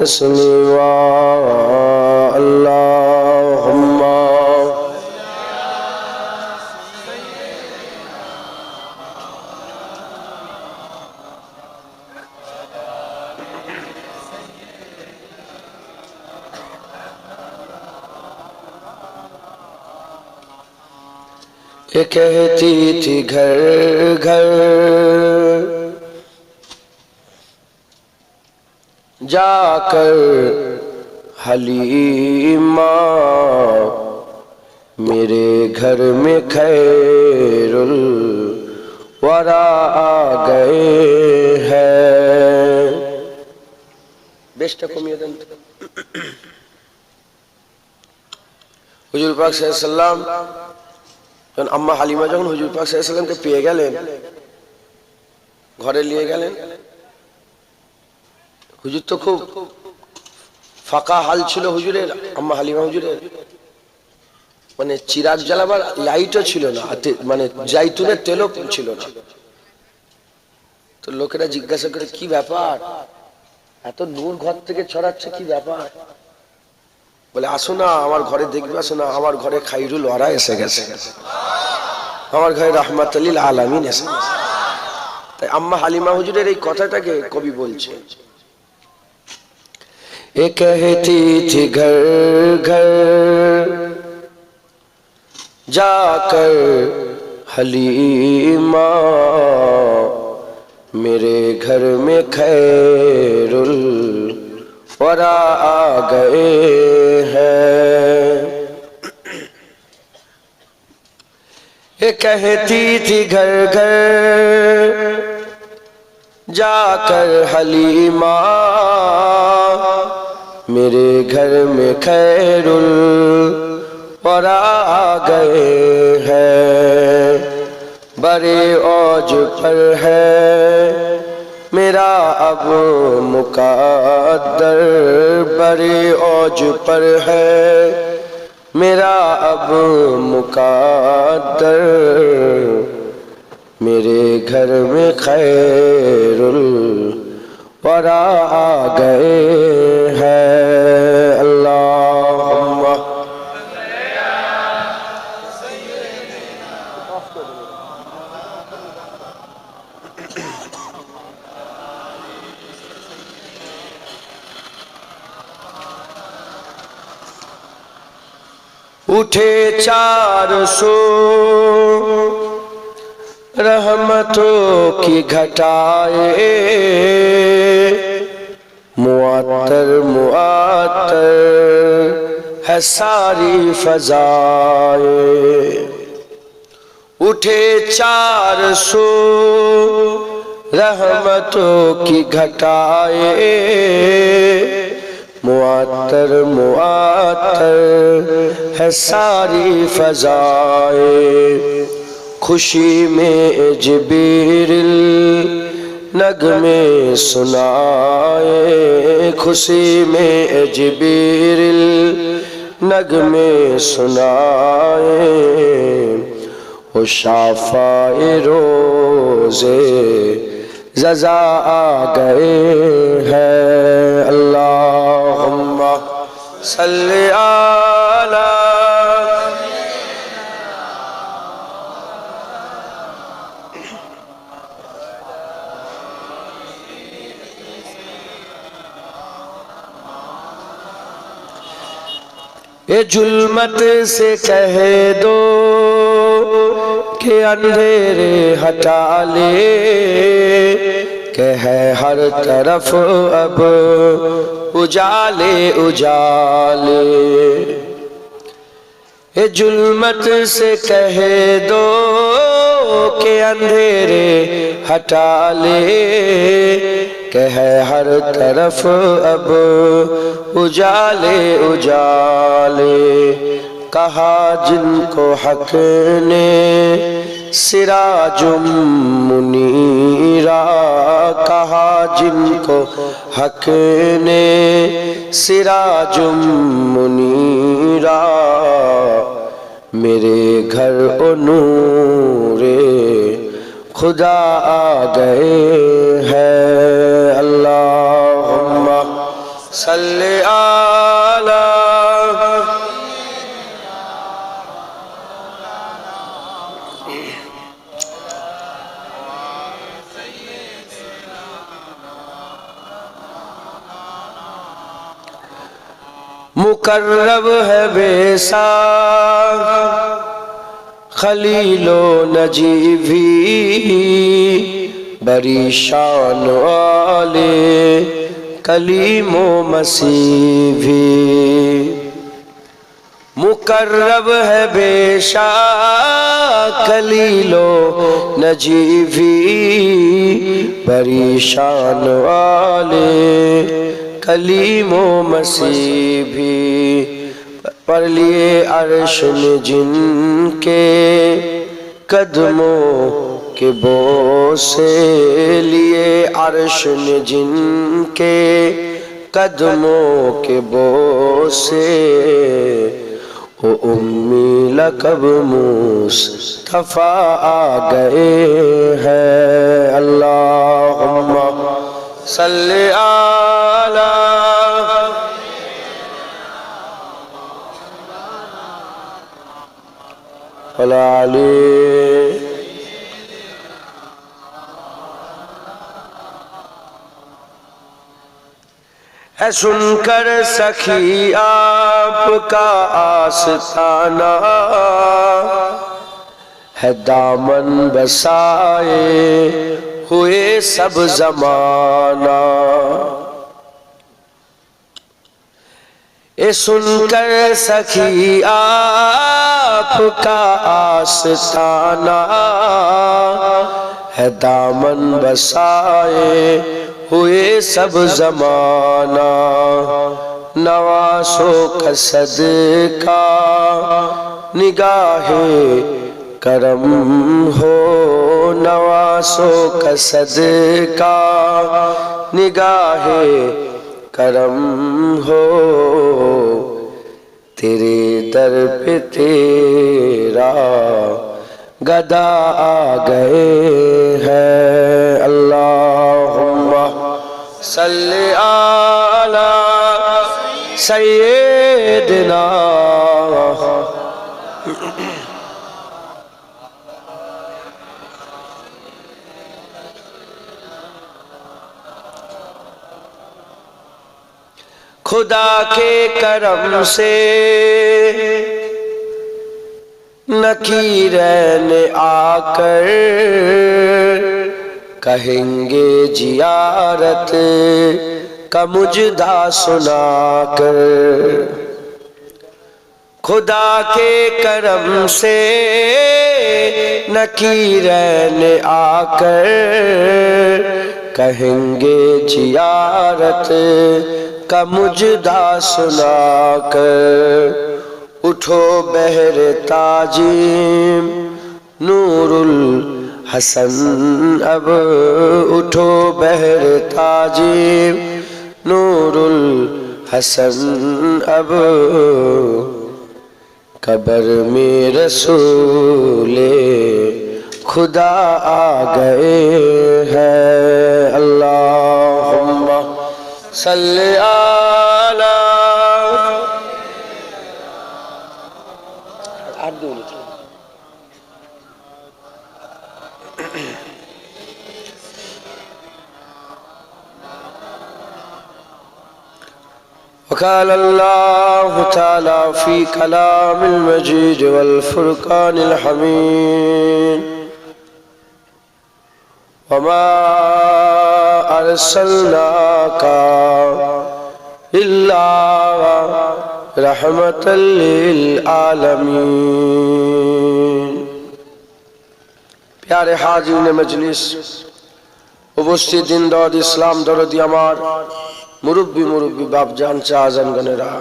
तस्लीमा अल्लाहुम्मा ये कहती थी घर घर जाकर हलीमा मेरे घर में खैरुल वरा आ गए हैं। बेशटा कमिए दें हुजूर पाक सल्लल्लाहु अलैहि वसल्लम যখন আম্মা হালিমা যখন হুজুর পাক সাল্লাল্লাহু আলাইহি ওয়াসাল্লামকে পেয়ে গেলেন, ঘরে নিয়ে গেলেন, হুজুর তো খুব ফাঁকা হাল ছিল হুজুরের, আম্মা হালিমা হুজুরের, মানে চিরাগ জ্বালাবার লাইটও ছিল না, মানে জাইতুনের তেলও ছিল না। তো লোকেরা জিজ্ঞাসা করে কি ব্যাপার, এত নূর ঘর থেকে ছড়াচ্ছে, কি ব্যাপার? বলে আসো না আমার ঘরে দেখবে, আসো না আমার ঘরে খাইরুল ওয়ারা এসে গেছে, আমার ঘরে রাহমাতুল লিল আলামিন এসে গেছে। তাই আম্মা হালিমা হুজুরের এই কথাটাকে কবি বলছে, এ कहती थी घर घर जाकर हलीमा मेरे घर में खैरुल वरा आ गए हैं। ये कहती थी घर घर जाकर हलीमा मेरे घर में खैरुल वरा आ गए हैं। बड़े औज पर है मेरा अब मुक़द्दर, बड़े औज पर है मेरा अब मुक़द्दर, मेरे घर में खैरुल वरा आ गए हैं। अल्लाहुम्मा उठे 400 रहमतों की घटाए, मुअत्तर मुअत्तर है सारी फजाए। उठे 400 रहमतों की घटाए, मुअत्तर मुअत्तर है सारी फजाए। खुशी में जिब्रील नगमे सुनाए, खुशी में जिब्रील नगमे सुनाए, वो शाफ़ाए रोज़े रज़ा आ गए हैं। अल्लाहुम्मा सल्ली अला ये जुल्मत से कह दो कि अंधेरे हटा ले, कि है हर तरफ अब उजाले उजाले। ये जुल्मत से कह दो कि अंधेरे हटा ले, कि है हर तरफ अब उजाले उजाले। कहा जिनको हक ने सिराजुम मुनीरा, कहा जिनको हक ने सिराजुम मुनीरा, मेरे घर ओ नूरे खुदा आ गए हैं। अल्लाहुम्मा सल्ली अला मुकर्रब है बेसाख खलीलो नजी भी, बड़ी शान वाले कलीमो मसीह भी। मुकर्रब है बेशाक खलीलो नजी भी, बड़ी शान वाले कलीमो मसीह भी। पर लिए अर्श ने जिनके कदमों के बोसे, लिए अर्श ने जिनके कदमों के बोसे, ओ उम्मी लकब मुस्तफा आ गए हैं। अल्लाहुम्मा सल्ली अला है सुनकर सखी आपका आस्ताना, है दामन बसाए हुए सब जमाना। ए सुनकर सखी आपका आस्ताना, है दामन बसाए हुए सब जमाना। नवासों का सदका निगाहे करम हो, नवासों का सदका निगाहे करम हो, तेरे दर पे तेरा गदा आ गए हैं। अल्लाहुम्मा सल्ली अला सय्यिदिना। खुदा के करम से नकीरैन आकर कहेंगे जियारत का मुजदा सुनाकर। खुदा के करम से नकीरैन आकर कहेंगे जियारत का मुजदा सुनाकर। उठो बहर ताजीम नूरुल हसन अब, उठो बहर ताजीम नूरुल हसन अब, कबर में रसूले खुदा आ गए हैं। अल्लाहुम्मा सल्ली अला वक़ाल अल्लाहु तआला फ़ी कलामिल मजीद वल फ़ुरक़ानिल हमीद, वमा अरसलनाका इल्ला रहमतल लिल आलमीन। प्यारे हाज़िरीन मजलिस, उपस्थित दिन दौद इस्लाम दरदी आमार मुरब्बी बाप जान चाजन गनेरा,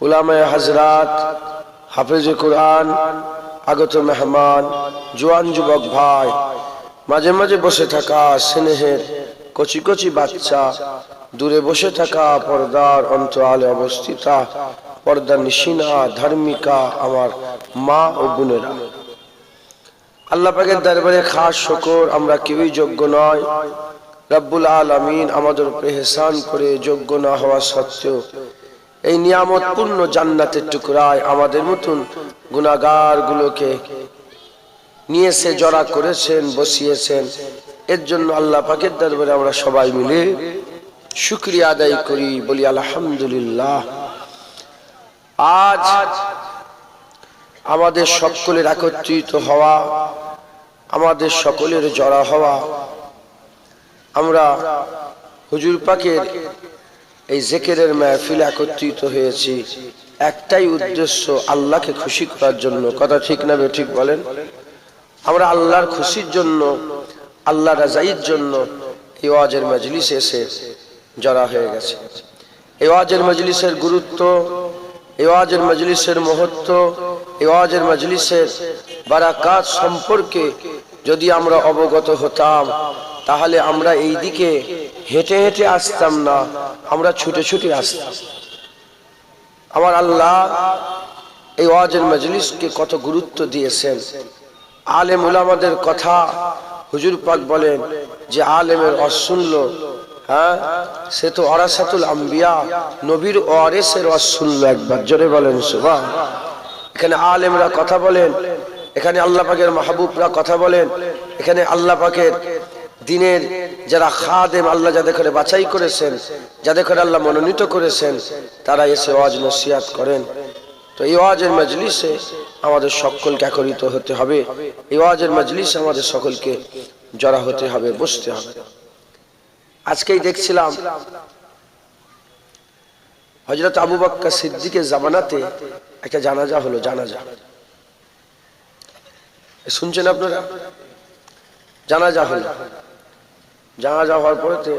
उलामाए हजरात, হাফেজে কোরআন, আগত মেহমান, জোয়ান যুবক ভাই, মাঝে মাঝে বসে থাকা স্নেহের কচি কচি বাচ্চা, দূরে বসে থাকা পর্দার অন্তরালে অবস্থিতা পর্দা নিশিনা ধার্মিকা আমার মা ও বোনেরা, আল্লাহ পাকের দরবারে খাস শুকর, আমরা কেউই যোগ্য নয়। রব্বুল আলামিন আমাদের উপরে ইহসান করে যোগ্য না হওয়া সত্ত্বেও এই নিয়ামতপূর্ণ জান্নাতের টুকরায় আমাদের মতন গুনাহগার গুলোকে নিয়েছে, জড়া করেছেন, বসিয়েছেন। এর জন্য আল্লাহ পাকের দরবারে আমরা সবাই মিলে শুকরিয়া আদায় করি, বলি আলহামদুলিল্লাহ। আজ আমাদের সকলের একত্রিত হওয়া, আমাদের সকলের জড়া হওয়া, আমরা হুজুর পাকের এই জিকিরের মাহফিলে একত্রিত হয়েছি একটাই উদ্দেশ্য, আল্লাহকে খুশি করার জন্য। কথা ঠিক না ঠিক বলেন? আমরা আল্লাহর খুশির জন্য, আল্লাহ রাজাইর জন্য এই ওয়াজের মজলিসে এসে জড়া হয়ে গেছে। এই ওয়াজের মজলিসের গুরুত্ব, এই ওয়াজের মজলিসের মহত্ব, এই ওয়াজের মজলিসের বারাকাত সম্পর্কে যদি আমরা অবগত হতাম, তাহলে আমরা এই দিকে হেঁটে হেঁটে আসতাম না, আমরা ছুটে ছুটে আসতাম। আমার আল্লাহ এই ওয়াজের মজলিসকে কত গুরুত্ব দিয়েছেন। আলেম উলামাদের কথা হুজুর পাক বলেন যে আলেমের ওয়াজ শুনলো, হ্যাঁ, সে তো ওয়ারাসাতুল আম্বিয়া, নবীর ওয়ারিসের ওয়াজ শুনলো একবার। জোরে বলেন সুবহানাল্লাহ। এখানে আলেমরা কথা বলেন, এখানে আল্লাহ পাকের মাহবুবরা কথা বলেন, এখানে আল্লাহ পাকের দিনের যারা খাদেম, আল্লাহ যাদের করে বাছাই করেছেন, যাদের করে আল্লাহ মনোনীত করেছেন, তারা এসে ওয়াজ নসিহত করেন। তো এই ওয়াজের মজলিসে আমাদের সকলকে একত্রিত হতে হবে, এই ওয়াজের মজলিসে আমাদের সকলকে জড়া হতে হবে, বসতে হবে। আজকেই দেখছিলাম হযরত আবু বকর সিদ্দিকের জামানাতে একটা জানাজা হলো। জানাজা শুনছেন আপনারা? জানাজা হলো। জানাজা হওয়ার পরেতে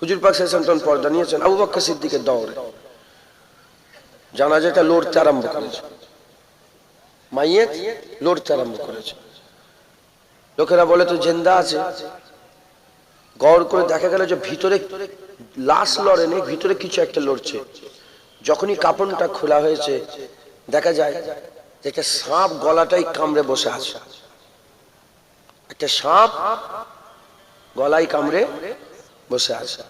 হুজুর পাক সাল্লাল্লাহু আলাইহি ওয়াসাল্লাম পর্দা নিয়েছেন আবু বকর সিদ্দিকের দৌড়ে। জানাজাটা লড়তে আরম্ভ করেছে, মাইয়েত লড়তে আরম্ভ করেছে। লোকেরা বলে তো জিন্দা আছে, গৌর করে দেখা গেল যে ভিতরে লাশ লড়ে নেই, ভিতরে কিছু একটা লড়ছে। যখনই কাপড়টা খোলা হয়েছে দেখা যায় যে একটা সাপ গলাটাই কামড়ে বসে আছে। একটা সাপ গলায় কামড়ে বসে আছে।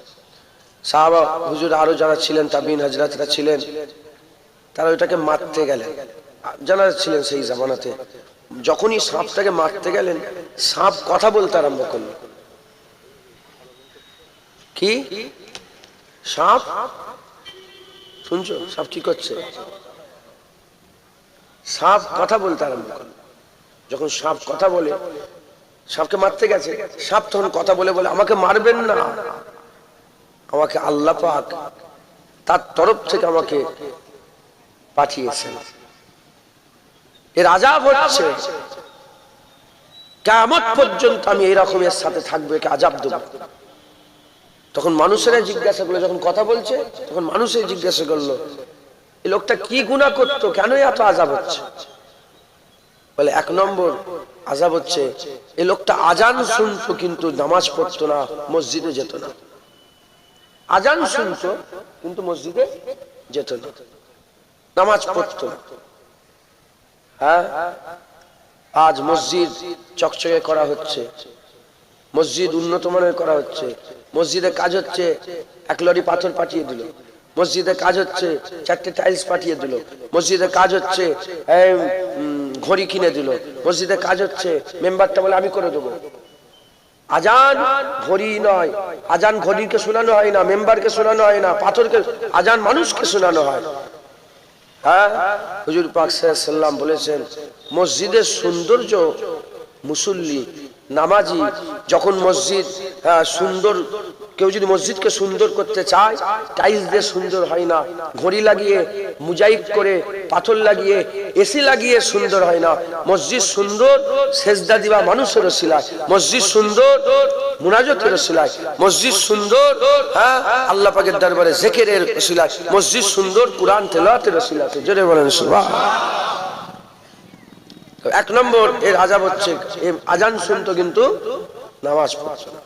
সাহাবা হুজুর আরো যারা ছিলেন, তাবিন হযরতরা ছিলেন, তারা ওইটাকে মারতে গেলেন। যারা ছিলেন সেই জামানাতে, যখনই সাপটাকে মারতে গেলেন, সাপ কথা বলতে আরম্ভ করল। কি সাপ? শুনছো? সাপ কি করছে? সাপ কথা বলতে আরম্ভ করল। যখন সাপ কথা বলে, সাপকে মারতে গেছে, সাপ তখন কথা বলে বলে আমাকে মারবেন না, আমাকে আল্লাহ পাক তার তরফ থেকে আমাকে পাঠিয়েছেন, এর আযাব হচ্ছে, কিয়ামত পর্যন্ত আমি এরকমের সাথে থাকবো, একে আযাব দেব। তখন মানুষেরা জিজ্ঞাসা করলো, যখন কথা বলছে তখন মানুষের জিজ্ঞাসা করলো এই লোকটা কি গুনাহ করতো, কেন এত আযাব হচ্ছে? বলে এক নম্বর আযাব হচ্ছে এই লোকটা আজান শুনতো কিন্তু নামাজ পড়তো না, মসজিদে যেত না। আজান শুনতো কিন্তু মসজিদে যেত না, নামাজ পড়তো না। হ্যাঁ, আজ মসজিদ চকচকে করা হচ্ছে, মসজিদ উন্নত মানের করা হচ্ছে, মসজিদে কাজ হচ্ছে, এক লরি পাথর পাঠিয়ে দিল, মসজিদে কাজ হচ্ছে 4টে টাইলস পাঠিয়ে দিল, মসজিদে কাজ হচ্ছে ঘড়ি কিনে দিল, মসজিদে কাজ হচ্ছে মেম্বারটা বলে আমি করে দেবো। আজান ঘড়ি নয়, আজান ঘড়িকে শোনানো হয় না, মেম্বারকে শোনানো হয় না, পাথরকে, আজান মানুষকে শোনানো হয়। হ্যাঁ, হুজুর পাক সাল্লাল্লাহু আলাইহি ওয়াসাল্লাম বলেছেন মসজিদের সৌন্দর্য মুসল্লি, নামাজি, যখন মসজিদ সুন্দর কেউ যদি মসজিদকে সুন্দর করতে চায়, টাইলস দিয়ে সুন্দর হয় না, ঘড়ি লাগিয়ে মুজাইক করে পাথর লাগিয়ে এসি লাগিয়ে সুন্দর হয় না। মসজিদ সুন্দর সেজদা দিবা মানুষের ওসিলায়, মসজিদ সুন্দর মুনাজাতের ওসিলায়, মসজিদ সুন্দর আল্লাহ পাকের দরবারে জিকিরের ওসিলায়, মসজিদ সুন্দর কুরআন তেলাওয়াতের ওসিলায়। জোরে বলেন সুবহানাল্লাহ। এক নম্বর এর আযাব হচ্ছে আজান শুনতো কিন্তু নামাজ পড়তো না।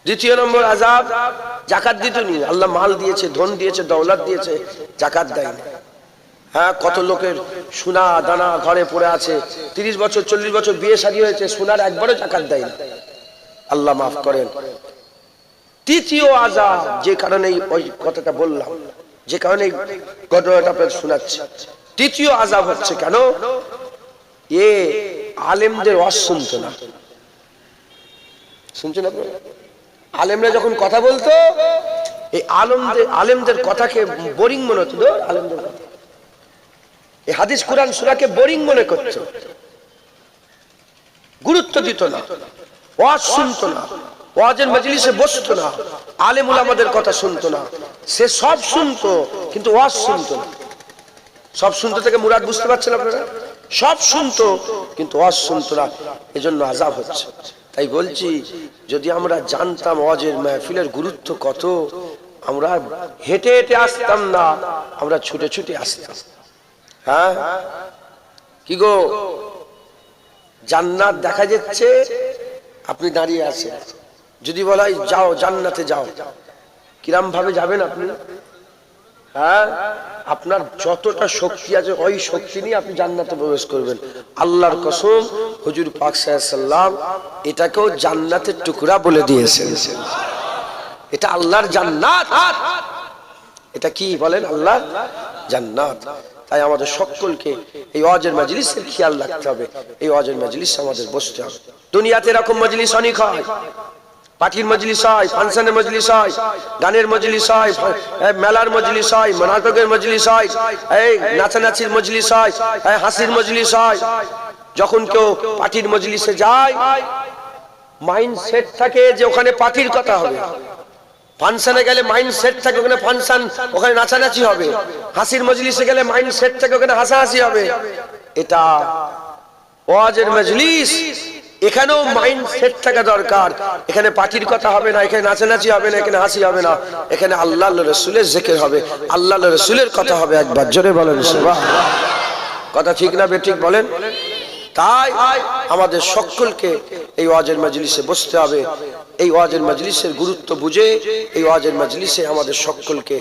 দ্বিতীয় নম্বর আযাব, যাকাত দিত নি। আল্লাহ মাল দিয়েছে, ধন দিয়েছে, দৌলত দিয়েছে, যাকাত দেয় না। কত লোকের সোনা দানা ঘরে পড়ে আছে, 30 বছর 40 বছর বিয়ে শাদী হয়েছে, সোনার একবারও যাকাত দেয় না। আল্লাহ মাফ করেন। তৃতীয় আযাব, যে কারণে ওই কথাটা বললাম, যে কারণে ঘটনাটা আপনাদের শোনাচ্ছি, তৃতীয় আযাব হচ্ছে কেন, এ আলেমদের ওয়াজ শুনতো না। শুনছেন আপনারা? আলেমরা যখন কথা বলতো, এই আলেমদের কথাকে বোরিং মনে হতো। আলেমদের কথা, এই হাদিস কুরআন সূরাকে বোরিং মনে করতো, গুরুত্ব দিত না, ওয়াজ শুনতো না, ওয়াজের মজলিসে বসতো না, আলেম উলামাদের কথা শুনতো না। সে সব শুনতো কিন্তু ওয়াজ শুনতো না। সব শুনতো থেকে মুরাদ বুঝতে পারছেন আপনারা? সব শুনতো কিন্তু ওয়াজ শুনতো না, এজন্য আযাব হচ্ছে। তাই বলছি, যদি আমরা জানতাম ওয়াজের মাহফিলের গুরুত্ব কত, আমরা হেঁটে হেঁটে আসতাম না, আমরা ছুটে ছুটে আসতাম। কি গো, জান্নাত দেখা যাচ্ছে, আপনি দাঁড়িয়ে আছেন, যদি বলা হয় যাও জান্নাতে যাও, কিরম ভাবে যাবেন আপনি? আপনার যতটা শক্তি আছে ওই শক্তি নিয়ে আপনি জান্নাতে প্রবেশ করবেন। আল্লাহর কসম, হুজুর পাক সাল্লাল্লাহু আলাইহি সাল্লাম এটাকেও জান্নাতের টুকরা বলে দিয়েছেন। এটা আল্লাহর জান্নাত। এটা কি বলেন? আল্লাহর জান্নাত। তাই আমাদের সকলকে এই ওয়াজের মজলিসের খেয়াল রাখতে হবে। এই ওয়াজের মজলিসে আমাদের বসতে হবে। দুনিয়াতে এরকম মজলিস অনেক হয়, পার্টির মজলিস হয়, ফাংশনের মজলিস হয়, গানের মজলিস হয়, মেলার মজলিস হয়, নাটকের মজলিস হয়, এই নাচানাচির মজলিস হয়, হাসির মজলিস হয়। যখন কেউ পার্টির মজলিসে যায়, মাইন্ড সেট থাকে যে ওখানে পার্টির কথা হবে। ফাংশনে গেলে মাইন্ড সেট থাকে ওখানে ফাংশন, ওখানে নাচানাচি হবে। হাসির মজলিসে গেলে মাইন্ড সেট থাকে ওখানে হাসাহাসি হবে। এটা ওয়াজের মজলিস, এখানেও মাইন্ড সেট থাকা দরকার। এখানে পার্টির কথা হবে না, এখানে নাচানাচি হবে না, এখানে হাসি হবে না, এখানে আল্লাহ রাসূলের জিকির হবে, আল্লাহ রাসূলের কথা হবে। একবার জোরে বলেন সুবহানাল্লাহ। কথা ঠিক না বেঠিক বলেন? তাই আমাদের সকলকে এই ওয়াজের মজলিসে বসতে হবে। এই ওয়াজের মজলিসের গুরুত্ব বুঝে এই ওয়াজের মজলিসে আমাদের সকলকে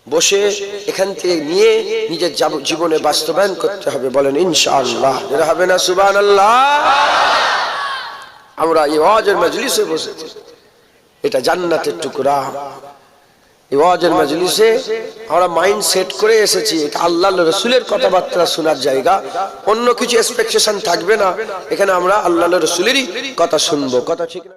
বসে এখান থেকে নিয়ে নিজের জীবনে বাস্তবায়ন করতে হবে। বলেন ইনশাআল্লাহ। এরা হবে না সুবহানাল্লাহ? আমরা এই ওয়াজের মজলিসে বসেছি, এটা জান্নাতের টুকরা। এই ওয়াজের মজলিসে আমরা মাইন্ড সেট করে এসেছি, এটা আল্লাহর রাসূলের কথাবার্তা শোনার জায়গা, অন্য কিছু এক্সপেকটেশন থাকবে না। এখানে আমরা আল্লাহর রাসূলেরই কথা শুনবো। কথা ঠিক না?